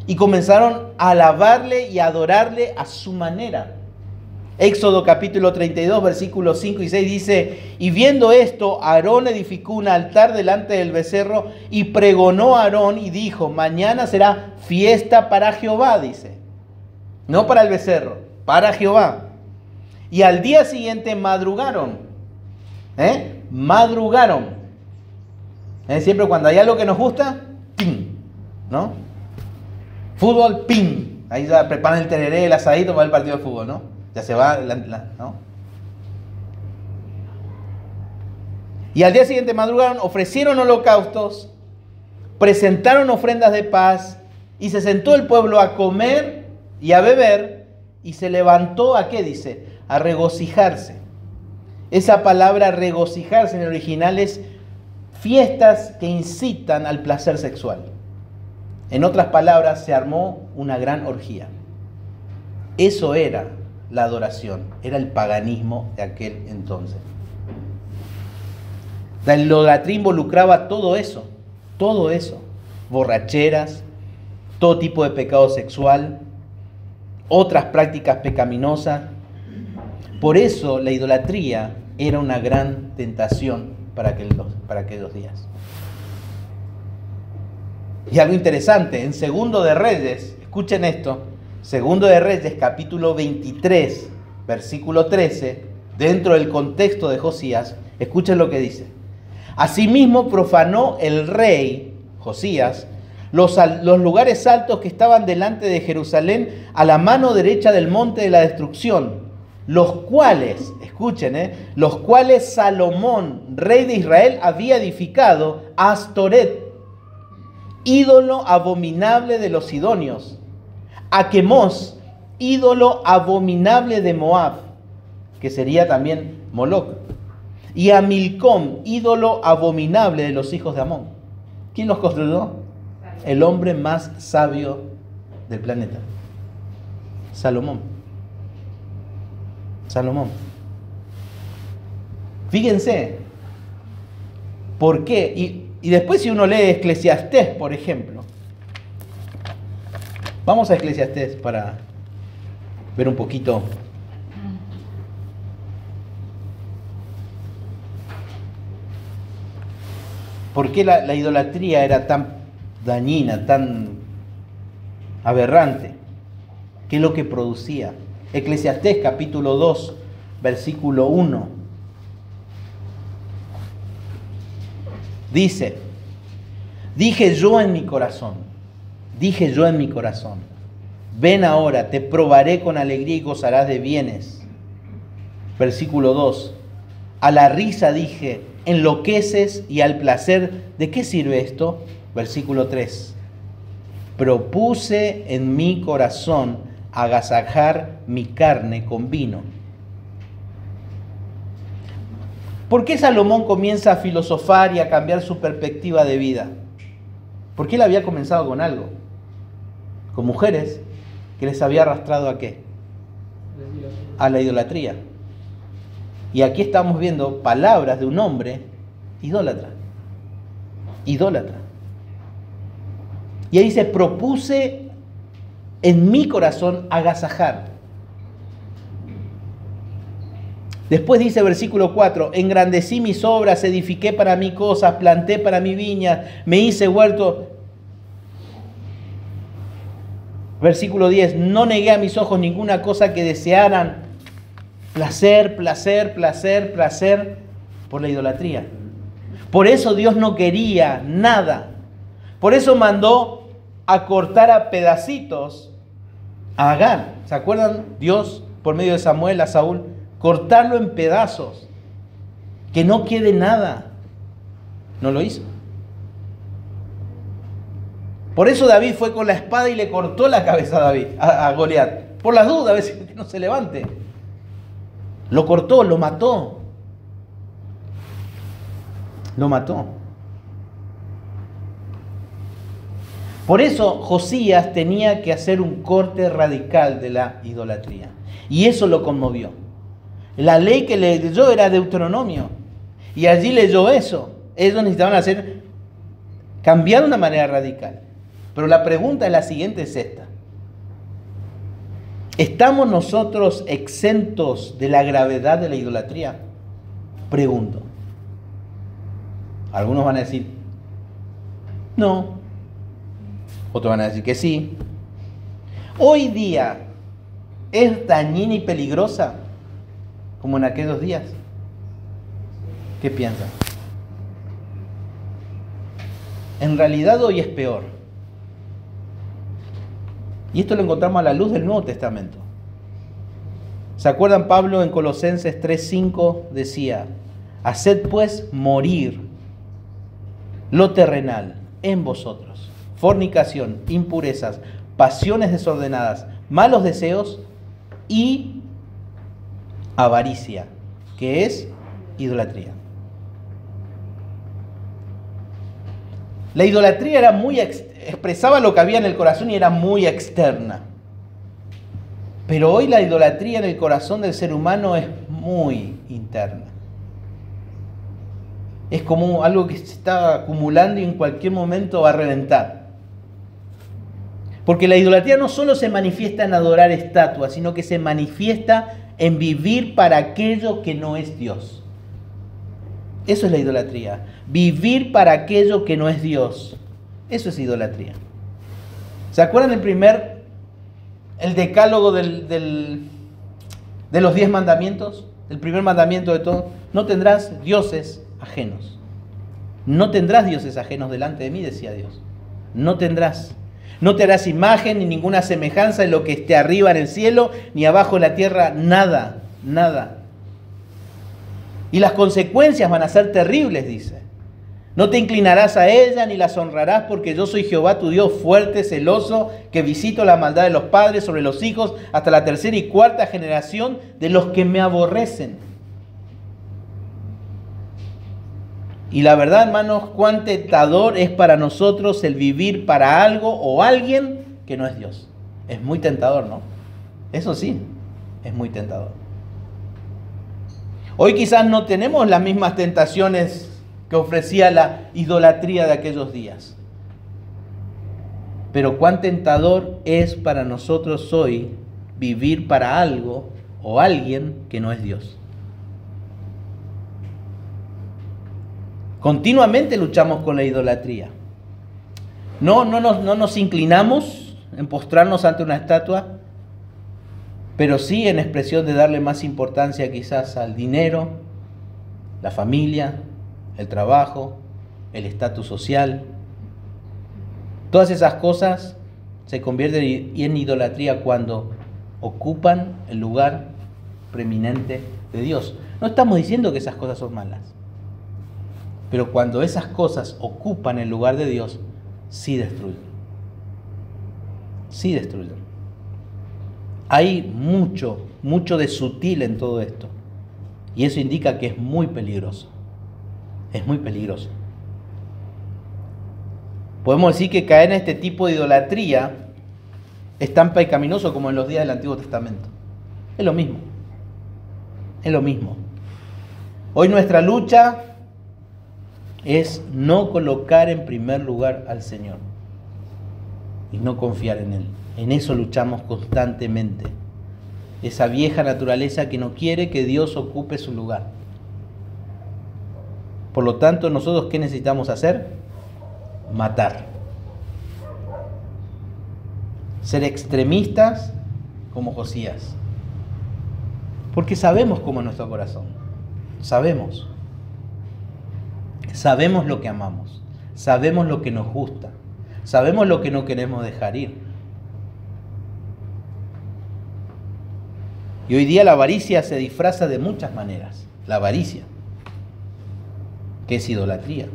Y comenzaron a alabarle y a adorarle a su manera. Éxodo capítulo 32, versículos 5 y 6 dice: y viendo esto, Aarón edificó un altar delante del becerro y pregonó a Aarón y dijo: mañana será fiesta para Jehová, dice. No para el becerro, para Jehová. Y al día siguiente madrugaron. Madrugaron. Siempre cuando hay algo que nos gusta, ¡ping! ¿No? Fútbol, ¡ping! Ahí ya preparan el tereré, el asadito para el partido de fútbol, ¿no? Ya se va, ¿no? Y al día siguiente madrugaron, ofrecieron holocaustos, presentaron ofrendas de paz, y se sentó el pueblo a comer y a beber, y se levantó, ¿a qué dice? A regocijarse. Esa palabra regocijarse en el original es fiestas que incitan al placer sexual. En otras palabras, se armó una gran orgía. Eso era la adoración, era el paganismo de aquel entonces. La idolatría involucraba todo eso, borracheras, todo tipo de pecado sexual, otras prácticas pecaminosas. Por eso la idolatría era una gran tentación para aquellos días. Y algo interesante, en Segundo de Reyes, escuchen esto, Segundo de Reyes, capítulo 23, versículo 13, dentro del contexto de Josías, escuchen lo que dice. Asimismo profanó el rey Josías los lugares altos que estaban delante de Jerusalén a la mano derecha del monte de la destrucción, los cuales, escuchen, los cuales Salomón, rey de Israel, había edificado a Astoret, ídolo abominable de los sidonios, a Quemos, ídolo abominable de Moab, que sería también Moloc, y a Milcom, ídolo abominable de los hijos de Amón. ¿Quién los construyó? El hombre más sabio del planeta, Salomón. Fíjense, ¿por qué? Y después, si uno lee Eclesiastés, por ejemplo, vamos a Eclesiastés para ver un poquito. ¿Por qué la idolatría era tan dañina, tan aberrante? ¿Qué es lo que producía? Eclesiastés capítulo 2, versículo 1. Dice: dije yo en mi corazón, ven ahora, te probaré con alegría y gozarás de bienes. Versículo 2. A la risa dije, enloqueces, y al placer, ¿de qué sirve esto? Versículo 3. Propuse en mi corazón agasajar mi carne con vino. ¿Por qué Salomón comienza a filosofar y a cambiar su perspectiva de vida? Porque él había comenzado con algo, con mujeres que les había arrastrado ¿a qué? A la idolatría. Y aquí estamos viendo palabras de un hombre idólatra. Y ahí dice, propuse en mi corazón agasajar. Después dice versículo 4, engrandecí mis obras, edifiqué para mí cosas, planté para mí viñas, me hice huerto. Versículo 10, no negué a mis ojos ninguna cosa que desearan Placer, placer, placer, placer por la idolatría. Por eso Dios no quería nada. Por eso mandó a cortar a pedacitos a Agar. ¿Se acuerdan? Dios, por medio de Samuel, a Saúl, cortarlo en pedazos. Que no quede nada. No lo hizo. Por eso David fue con la espada y le cortó la cabeza a Goliat. Por las dudas, a veces que no se levante. Lo cortó, lo mató. Lo mató. Por eso Josías tenía que hacer un corte radical de la idolatría. Y eso lo conmovió. La ley que leyó era Deuteronomio. Y allí leyó eso. Ellos necesitaban cambiar de una manera radical. Pero la pregunta es la siguiente, es esta. ¿Estamos nosotros exentos de la gravedad de la idolatría? Pregunto. Algunos van a decir, no. Otros van a decir que sí. Hoy día, ¿es dañina y peligrosa como en aquellos días? ¿Qué piensan? En realidad hoy es peor. Y esto lo encontramos a la luz del Nuevo Testamento. ¿Se acuerdan? Pablo en Colosenses 3:5 decía, haced pues morir lo terrenal en vosotros, fornicación, impurezas, pasiones desordenadas, malos deseos y avaricia, que es idolatría. La idolatría era expresaba lo que había en el corazón y era muy externa. Pero hoy la idolatría en el corazón del ser humano es muy interna. Es como algo que se está acumulando y en cualquier momento va a reventar. Porque la idolatría no solo se manifiesta en adorar estatuas, sino que se manifiesta en vivir para aquello que no es Dios. Eso es la idolatría. Vivir para aquello que no es Dios. Eso es idolatría. ¿Se acuerdan el decálogo de los 10 mandamientos? El primer mandamiento de todo. No tendrás dioses ajenos. No tendrás dioses ajenos delante de mí, decía Dios. No tendrás. No te harás imagen ni ninguna semejanza en lo que esté arriba en el cielo, ni abajo en la tierra, nada, nada. Y las consecuencias van a ser terribles, dice. No te inclinarás a ella ni las honrarás, porque yo soy Jehová tu Dios fuerte, celoso, que visito la maldad de los padres sobre los hijos hasta la tercera y cuarta generación de los que me aborrecen. Y la verdad, hermanos, cuán tentador es para nosotros el vivir para algo o alguien que no es Dios. Es muy tentador, ¿no? Eso sí, es muy tentador. Hoy quizás no tenemos las mismas tentaciones que ofrecía la idolatría de aquellos días. Pero cuán tentador es para nosotros hoy vivir para algo o alguien que no es Dios. Continuamente luchamos con la idolatría. No nos inclinamos en postrarnos ante una estatua, pero sí en expresión de darle más importancia quizás al dinero, la familia, el trabajo, el estatus social. Todas esas cosas se convierten en idolatría cuando ocupan el lugar preeminente de Dios. No estamos diciendo que esas cosas son malas, pero cuando esas cosas ocupan el lugar de Dios, sí destruyen. Sí destruyen. Hay mucho de sutil en todo esto. Y eso indica que es muy peligroso. Es muy peligroso. Podemos decir que caer en este tipo de idolatría es tan pecaminoso como en los días del Antiguo Testamento. Es lo mismo. Es lo mismo. Hoy nuestra lucha es no colocar en primer lugar al Señor y no confiar en Él. En eso luchamos constantemente. Esa vieja naturaleza que no quiere que Dios ocupe su lugar. Por lo tanto, nosotros, ¿qué necesitamos hacer? Matar. Ser extremistas como Josías. Porque sabemos cómo es nuestro corazón. Sabemos. Sabemos lo que amamos. Sabemos lo que nos gusta. Sabemos lo que no queremos dejar ir. Y hoy día la avaricia se disfraza de muchas maneras. La avaricia, que es idolatría.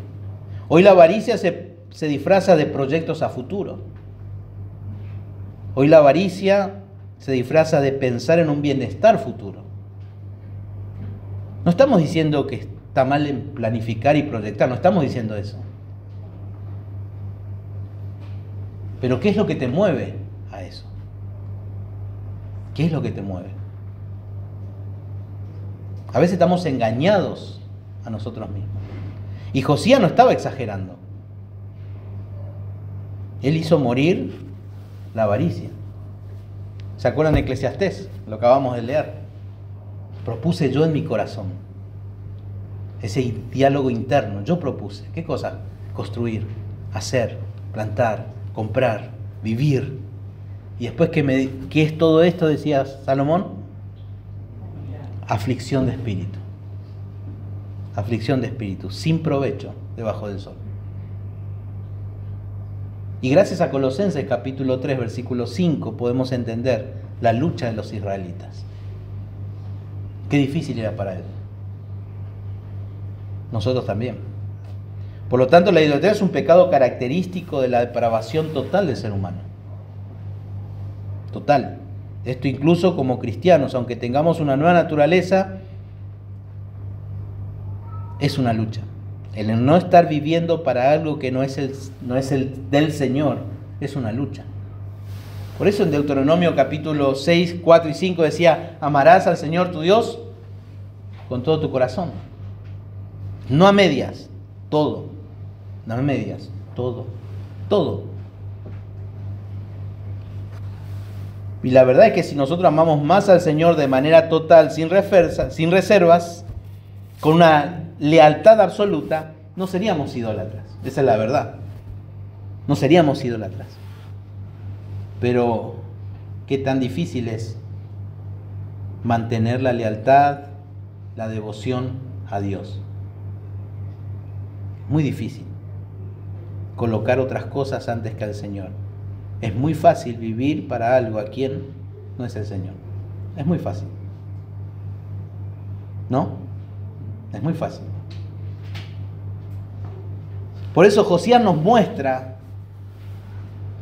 Hoy la avaricia se disfraza de proyectos a futuro. Hoy la avaricia se disfraza de pensar en un bienestar futuro. No estamos diciendo que está mal en planificar y proyectar, no estamos diciendo eso. Pero ¿qué es lo que te mueve a eso? ¿Qué es lo que te mueve? A veces estamos engañados a nosotros mismos. Y Josías no estaba exagerando. Él hizo morir la avaricia. ¿Se acuerdan de Eclesiastés? Lo acabamos de leer. Propuse yo en mi corazón. Ese diálogo interno. Yo propuse. ¿Qué cosa? Construir, hacer, plantar, comprar, vivir. Y después, ¿qué es todo esto? Decía Salomón. Aflicción de espíritu. Aflicción de espíritu. Sin provecho debajo del sol. Y gracias a Colosenses capítulo 3, versículo 5, podemos entender la lucha de los israelitas. Qué difícil era para ellos. Nosotros también. Por lo tanto, la idolatría es un pecado característico de la depravación total del ser humano. Total. Esto incluso como cristianos, aunque tengamos una nueva naturaleza, es una lucha. El no estar viviendo para algo que no es el del Señor, es una lucha. Por eso en Deuteronomio capítulo 6, 4 y 5 decía, amarás al Señor tu Dios con todo tu corazón. No a medias, todo. No a medias, todo. Todo. Y la verdad es que si nosotros amamos más al Señor de manera total, sin reservas, con una lealtad absoluta, no seríamos idólatras. Esa es la verdad. No seríamos idólatras. Pero, ¿qué tan difícil es mantener la lealtad, la devoción a Dios? Muy difícil. Colocar otras cosas antes que al Señor. Es muy fácil vivir para algo a quien no es el Señor. Es muy fácil. ¿No? Es muy fácil. Por eso Josías nos muestra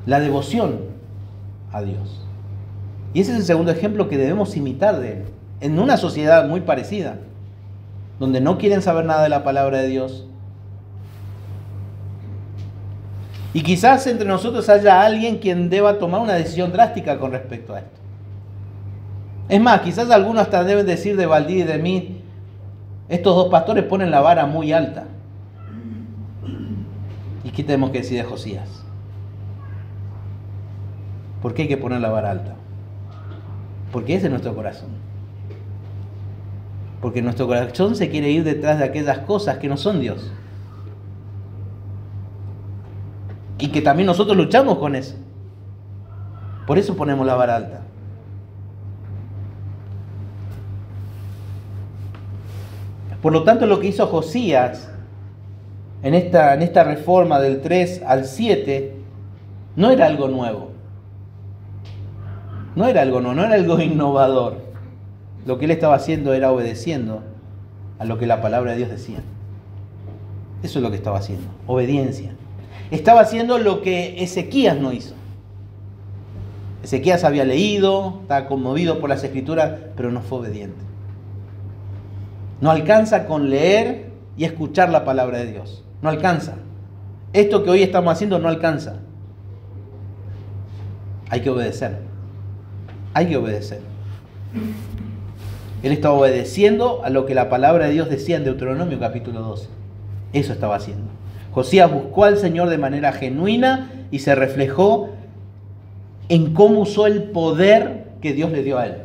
la devoción a Dios. Y ese es el segundo ejemplo que debemos imitar de él. En una sociedad muy parecida, donde no quieren saber nada de la palabra de Dios. Y quizás entre nosotros haya alguien quien deba tomar una decisión drástica con respecto a esto. Es más, quizás algunos hasta deben decir de Valdí y de mí, estos dos pastores ponen la vara muy alta. ¿Y qué tenemos que decir de Josías? ¿Por qué hay que poner la vara alta? Porque ese es nuestro corazón. Porque nuestro corazón se quiere ir detrás de aquellas cosas que no son Dios. Y que también nosotros luchamos con eso. Por eso ponemos la vara alta. Por lo tanto, lo que hizo Josías en esta reforma del 3 al 7 no era algo nuevo. No era algo nuevo, no era algo innovador. Lo que él estaba haciendo era obedeciendo a lo que la palabra de Dios decía. Eso es lo que estaba haciendo, obediencia. Estaba haciendo lo que Ezequías no hizo. Ezequías había leído, estaba conmovido por las Escrituras, pero no fue obediente. No alcanza con leer y escuchar la palabra de Dios. No alcanza. Esto que hoy estamos haciendo no alcanza. Hay que obedecer. Hay que obedecer. Él estaba obedeciendo a lo que la palabra de Dios decía en Deuteronomio capítulo 12. Eso estaba haciendo. Josías buscó al Señor de manera genuina y se reflejó en cómo usó el poder que Dios le dio a él.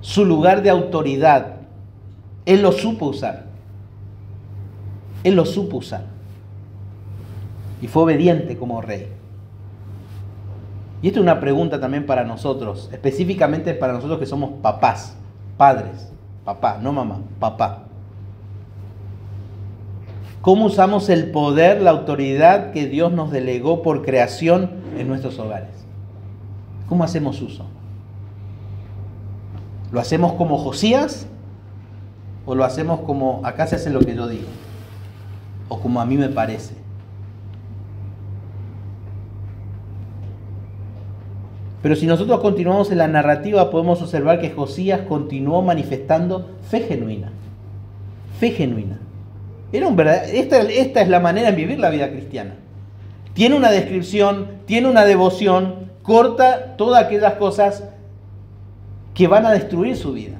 Su lugar de autoridad. Él lo supo usar. Él lo supo usar. Y fue obediente como rey. Y esto es una pregunta también para nosotros, específicamente para nosotros que somos papás, padres, papá, no mamá, papá. ¿Cómo usamos el poder, la autoridad que Dios nos delegó por creación en nuestros hogares? ¿Cómo hacemos uso? ¿Lo hacemos como Josías? ¿O lo hacemos como acá se hace lo que yo digo? ¿O como a mí me parece? Pero si nosotros continuamos en la narrativa, podemos observar que Josías continuó manifestando fe genuina. Fe genuina. Esta es la manera de vivir la vida cristiana. Tiene una descripción, tiene una devoción, corta todas aquellas cosas que van a destruir su vida.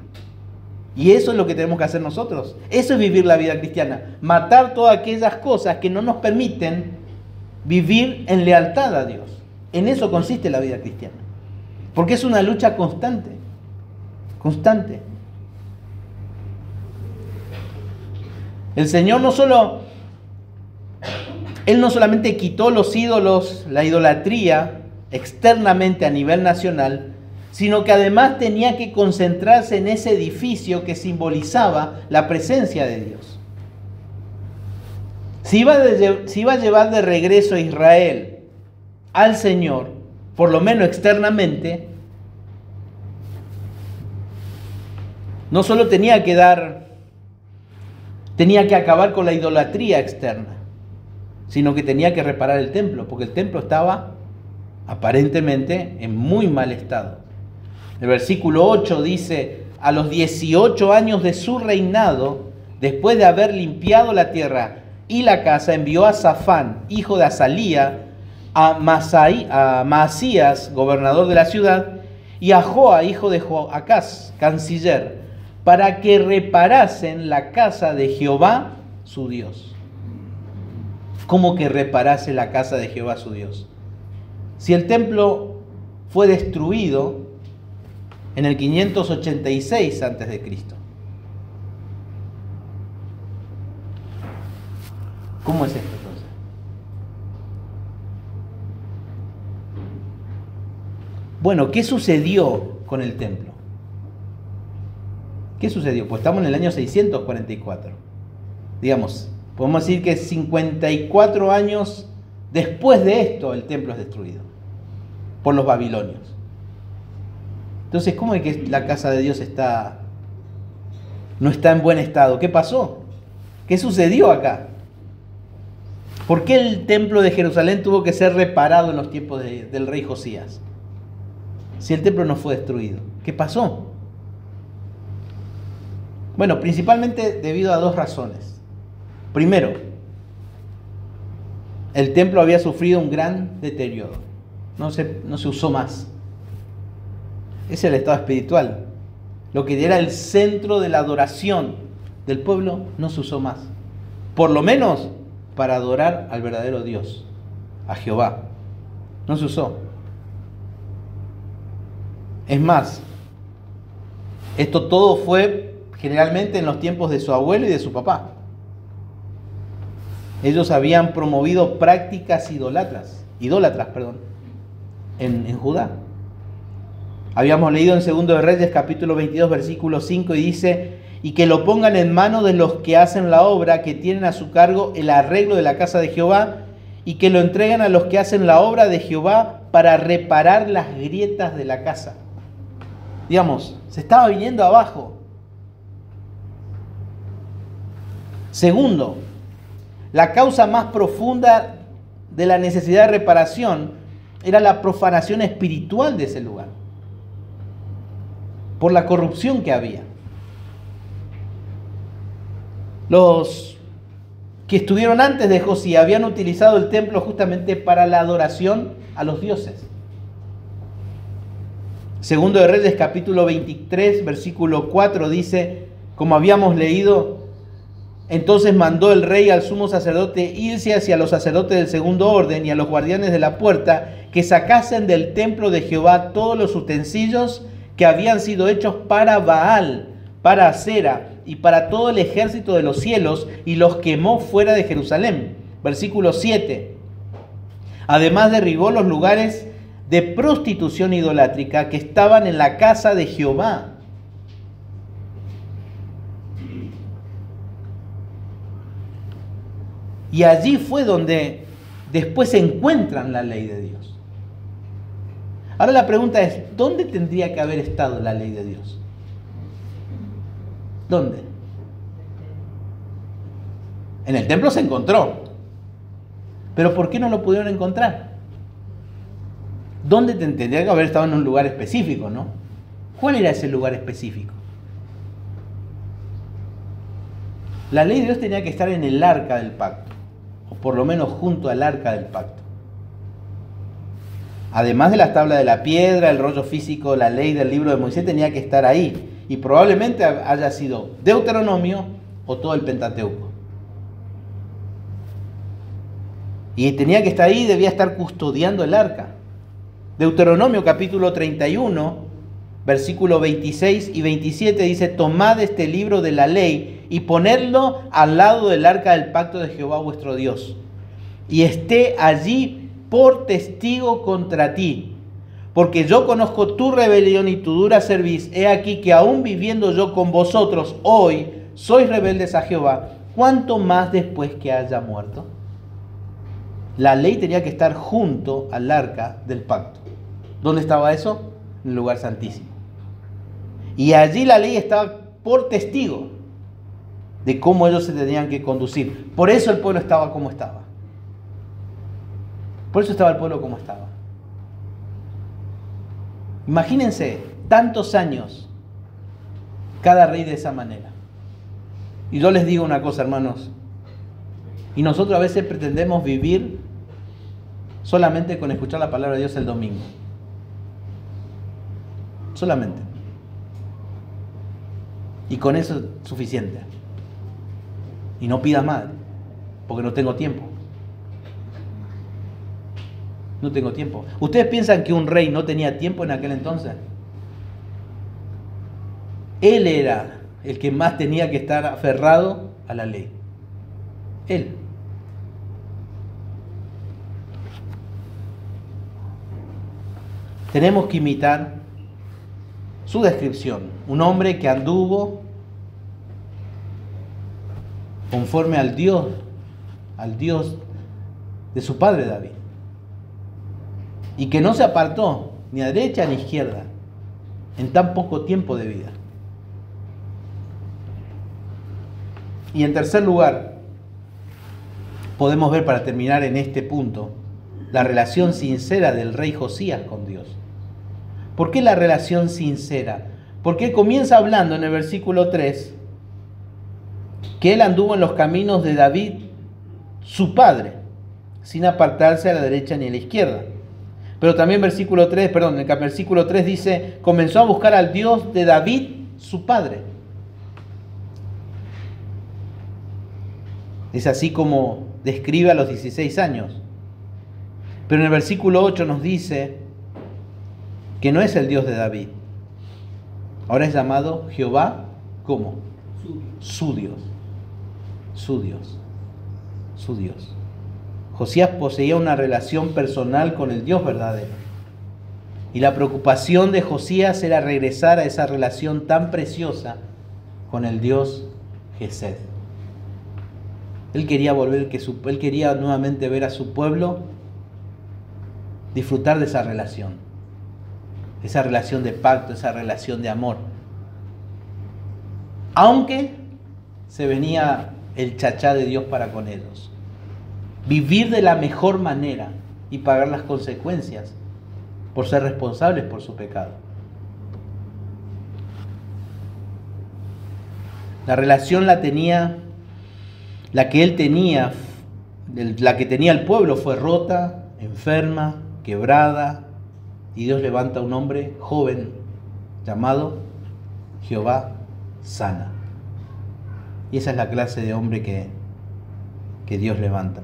Y eso es lo que tenemos que hacer nosotros. Eso es vivir la vida cristiana. Matar todas aquellas cosas que no nos permiten vivir en lealtad a Dios. En eso consiste la vida cristiana. Porque es una lucha constante. Constante. El Señor Él no solamente quitó los ídolos, la idolatría externamente a nivel nacional, sino que además tenía que concentrarse en ese edificio que simbolizaba la presencia de Dios. Si iba a llevar de regreso a Israel al Señor, por lo menos externamente, no solo tenía que acabar con la idolatría externa, sino que tenía que reparar el templo, porque el templo estaba aparentemente en muy mal estado. El versículo 8 dice: a los 18 años de su reinado, después de haber limpiado la tierra y la casa, envió a Safán, hijo de Azalía, a Maasías, gobernador de la ciudad, y a Joa, hijo de Joacás, canciller, para que reparasen la casa de Jehová, su Dios. ¿Cómo que reparase la casa de Jehová, su Dios? Si el templo fue destruido en el 586 a.C., ¿cómo es esto entonces? Bueno, ¿qué sucedió con el templo? ¿Qué sucedió? Pues estamos en el año 644. Digamos, podemos decir que 54 años después de esto el templo es destruido por los babilonios. Entonces, ¿cómo es que la casa de Dios no está en buen estado? ¿Qué pasó? ¿Qué sucedió acá? ¿Por qué el templo de Jerusalén tuvo que ser reparado en los tiempos del rey Josías? Si el templo no fue destruido, ¿qué pasó? Bueno, principalmente debido a dos razones. Primero, el templo había sufrido un gran deterioro. No se usó más. Es el estado espiritual. Lo que era el centro de la adoración del pueblo no se usó más. Por lo menos para adorar al verdadero Dios, a Jehová. No se usó. Es más, esto todo fue generalmente en los tiempos de su abuelo y de su papá. Ellos habían promovido prácticas idólatras, en Judá. Habíamos leído en 2 de Reyes capítulo 22 versículo 5 y dice: y que lo pongan en manos de los que hacen la obra, que tienen a su cargo el arreglo de la casa de Jehová, y que lo entreguen a los que hacen la obra de Jehová para reparar las grietas de la casa. Digamos, se estaba viniendo abajo. Segundo, la causa más profunda de la necesidad de reparación era la profanación espiritual de ese lugar, por la corrupción que había. Los que estuvieron antes de Josías habían utilizado el templo justamente para la adoración a los dioses. 2 de Reyes capítulo 23 versículo 4 dice, como habíamos leído: entonces mandó el rey al sumo sacerdote Hilcias y a los sacerdotes del segundo orden y a los guardianes de la puerta que sacasen del templo de Jehová todos los utensilios que habían sido hechos para Baal, para Acera y para todo el ejército de los cielos, y los quemó fuera de Jerusalén. Versículo 7. Además derribó los lugares de prostitución idolátrica que estaban en la casa de Jehová. Y allí fue donde después se encuentran la ley de Dios. Ahora la pregunta es, ¿dónde tendría que haber estado la ley de Dios? ¿Dónde? En el templo se encontró. Pero ¿por qué no lo pudieron encontrar? ¿Dónde tendría que haber estado? En un lugar específico, ¿no? ¿Cuál era ese lugar específico? La ley de Dios tenía que estar en el arca del pacto, o por lo menos junto al arca del pacto. Además de las tablas de la piedra, el rollo físico, la ley del libro de Moisés tenía que estar ahí. Y probablemente haya sido Deuteronomio o todo el Pentateuco. Y tenía que estar ahí, debía estar custodiando el arca. Deuteronomio capítulo 31, versículo 26 y 27 dice: tomad este libro de la ley y ponedlo al lado del arca del pacto de Jehová vuestro Dios, y esté allí por testigo contra ti, porque yo conozco tu rebelión y tu dura cerviz. He aquí que aún viviendo yo con vosotros hoy, sois rebeldes a Jehová, ¿cuánto más después que haya muerto? La ley tenía que estar junto al arca del pacto. ¿Dónde estaba eso? En el lugar santísimo. Y allí la ley estaba por testigo de cómo ellos se tenían que conducir. Por eso el pueblo estaba como estaba. Por eso estaba el pueblo como estaba. Imagínense, tantos años, cada rey de esa manera. Y yo les digo una cosa, hermanos, y nosotros a veces pretendemos vivir solamente con escuchar la palabra de Dios el domingo. Solamente. Y con eso es suficiente. Y no pidas más, porque no tengo tiempo. No tengo tiempo. ¿Ustedes piensan que un rey no tenía tiempo en aquel entonces? Él era el que más tenía que estar aferrado a la ley. Él. Tenemos que imitar su descripción. Un hombre que anduvo conforme al Dios de su padre David. Y que no se apartó ni a derecha ni a izquierda en tan poco tiempo de vida. Y en tercer lugar, podemos ver, para terminar en este punto, la relación sincera del rey Josías con Dios. ¿Por qué la relación sincera? Porque comienza hablando en el versículo 3 que él anduvo en los caminos de David, su padre, sin apartarse a la derecha ni a la izquierda. Pero también en el versículo 3 dice, comenzó a buscar al Dios de David, su padre. Es así como describe a los 16 años. Pero en el versículo 8 nos dice que no es el Dios de David. Ahora es llamado Jehová, ¿cómo? Su Dios. Su Dios. Su Dios. Josías poseía una relación personal con el Dios verdadero. Y la preocupación de Josías era regresar a esa relación tan preciosa con el Dios Gesed. Él quería él quería nuevamente ver a su pueblo disfrutar de esa relación de pacto, esa relación de amor. Aunque se venía el chachá de Dios para con ellos. Vivir de la mejor manera y pagar las consecuencias por ser responsables por su pecado. La relación la que tenía el pueblo fue rota, enferma, quebrada, y Dios levanta a un hombre joven llamado Jehová sana. Y esa es la clase de hombre que Dios levanta.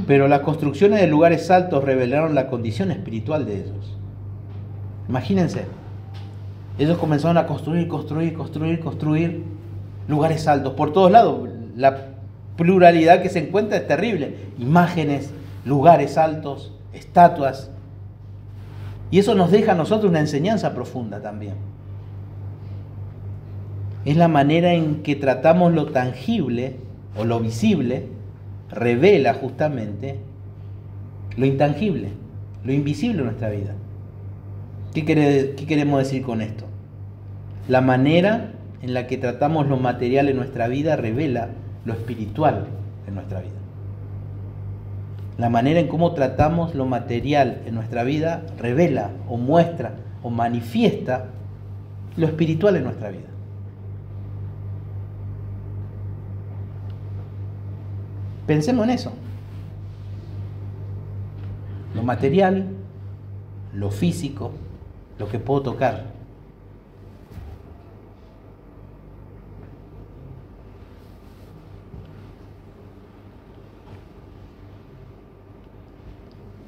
Pero las construcciones de lugares altos revelaron la condición espiritual de ellos. Imagínense, ellos comenzaron a construir lugares altos por todos lados. La pluralidad que se encuentra es terrible. Imágenes, lugares altos, estatuas. Y eso nos deja a nosotros una enseñanza profunda también. Es la manera en que tratamos lo tangible o lo visible, revela justamente lo intangible, lo invisible en nuestra vida. ¿Qué queremos decir con esto? La manera en la que tratamos lo material en nuestra vida revela lo espiritual en nuestra vida. La manera en cómo tratamos lo material en nuestra vida revela o muestra o manifiesta lo espiritual en nuestra vida. Pensemos en eso. Lo material, lo físico, lo que puedo tocar.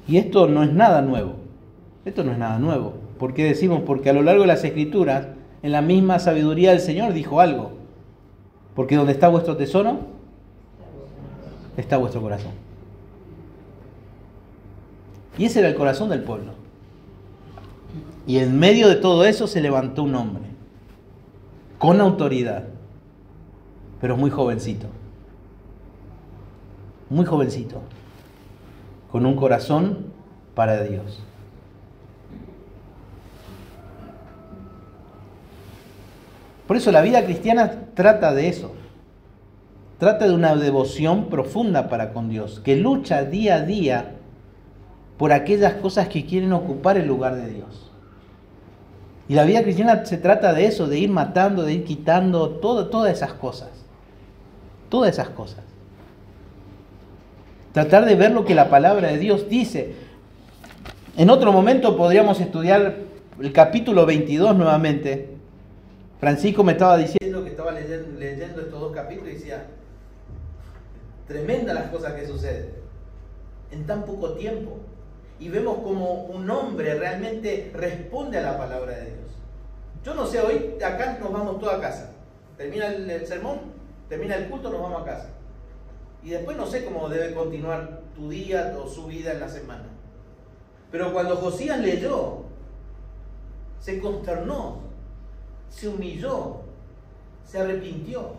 Y esto no es nada nuevo. Esto no es nada nuevo. ¿Por qué decimos? Porque a lo largo de las Escrituras, en la misma sabiduría del Señor dijo algo. Porque donde está vuestro tesoro, está vuestro corazón. Y ese era el corazón del pueblo. Y en medio de todo eso se levantó un hombre, con autoridad, pero muy jovencito. Muy jovencito. Con un corazón para Dios. Por eso la vida cristiana trata de eso. Trata de una devoción profunda para con Dios, que lucha día a día por aquellas cosas que quieren ocupar el lugar de Dios. Y la vida cristiana se trata de eso, de ir matando, de ir quitando todas esas cosas. Todas esas cosas. Tratar de ver lo que la palabra de Dios dice. En otro momento podríamos estudiar el capítulo 22 nuevamente. Francisco me estaba diciendo que estaba leyendo estos dos capítulos y decía, tremendas las cosas que suceden en tan poco tiempo. Y vemos como un hombre realmente responde a la palabra de Dios. Yo no sé, hoy acá nos vamos todos a casa. Termina el sermón, termina el culto, nos vamos a casa. Y después no sé cómo debe continuar tu día o su vida en la semana. Pero cuando Josías leyó, se consternó, se humilló, se arrepintió.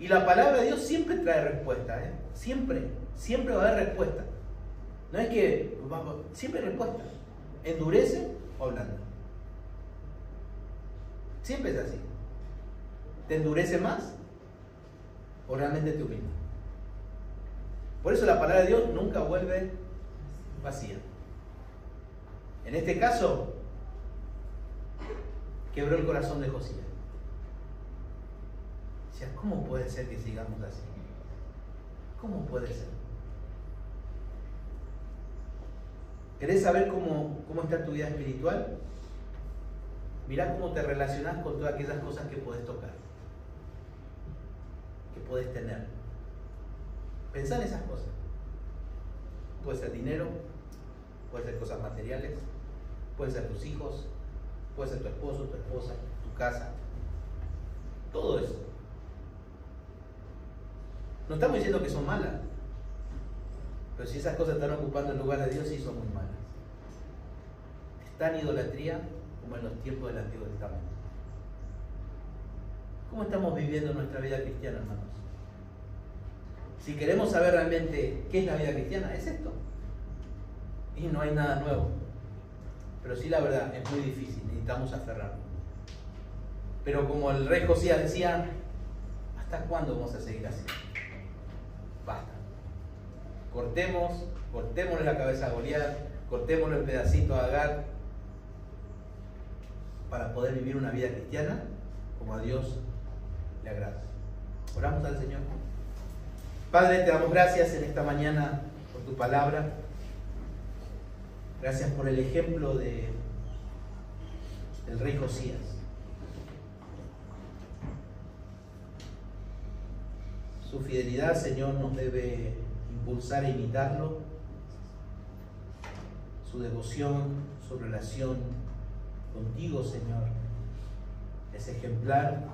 Y la palabra de Dios siempre trae respuesta, ¿eh? Siempre va a haber respuesta. No es que, siempre hay respuesta. Endurece o ablanda. Siempre es así. ¿Te endurece más o realmente te humilla? Por eso la palabra de Dios nunca vuelve vacía. En este caso, quebró el corazón de Josías. O sea, ¿cómo puede ser que sigamos así? ¿Cómo puede ser? ¿Querés saber cómo está tu vida espiritual? Mirá cómo te relacionás con todas aquellas cosas que podés tocar, que podés tener. Pensá en esas cosas. Puede ser dinero, puede ser cosas materiales, puede ser tus hijos, puede ser tu esposo, tu esposa, tu casa. Todo eso. No estamos diciendo que son malas, pero si esas cosas están ocupando el lugar de Dios, sí son muy malas. Es tan idolatría como en los tiempos del Antiguo Testamento. ¿Cómo estamos viviendo nuestra vida cristiana, hermanos? Si queremos saber realmente qué es la vida cristiana, es esto. Y no hay nada nuevo. Pero sí, la verdad, es muy difícil, necesitamos aferrarnos. Pero como el rey Josías decía, ¿hasta cuándo vamos a seguir así? Basta. Cortémosle la cabeza a Goliat, cortémosle el pedacito a Agar, para poder vivir una vida cristiana como a Dios le agrada. Oramos al Señor. Padre, te damos gracias en esta mañana por tu palabra. Gracias por el ejemplo del rey Josías. Su fidelidad, Señor, nos debe impulsar a imitarlo. Su devoción, su relación contigo, Señor, es ejemplar.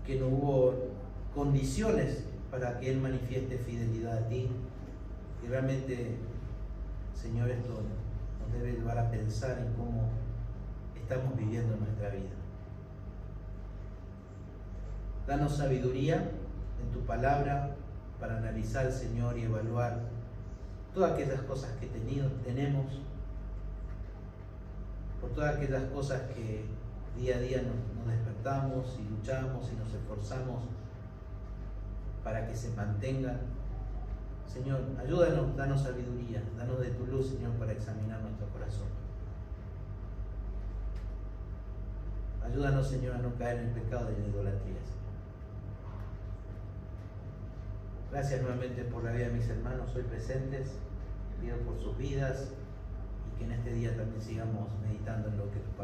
que no hubo condiciones para que Él manifieste fidelidad a ti. Y realmente, Señor, esto nos debe llevar a pensar en cómo estamos viviendo nuestra vida. Danos sabiduría en tu palabra para analizar, Señor, y evaluar todas aquellas cosas que tenemos, por todas aquellas cosas que día a día nos despertamos y luchamos y nos esforzamos para que se mantengan. Señor, ayúdanos, danos sabiduría, danos de tu luz, Señor, para examinar nuestro corazón. Ayúdanos, Señor, a no caer en el pecado de la idolatría, Señor. Gracias nuevamente por la vida de mis hermanos hoy presentes. Pido por sus vidas y que en este día también sigamos meditando en lo que tu palabra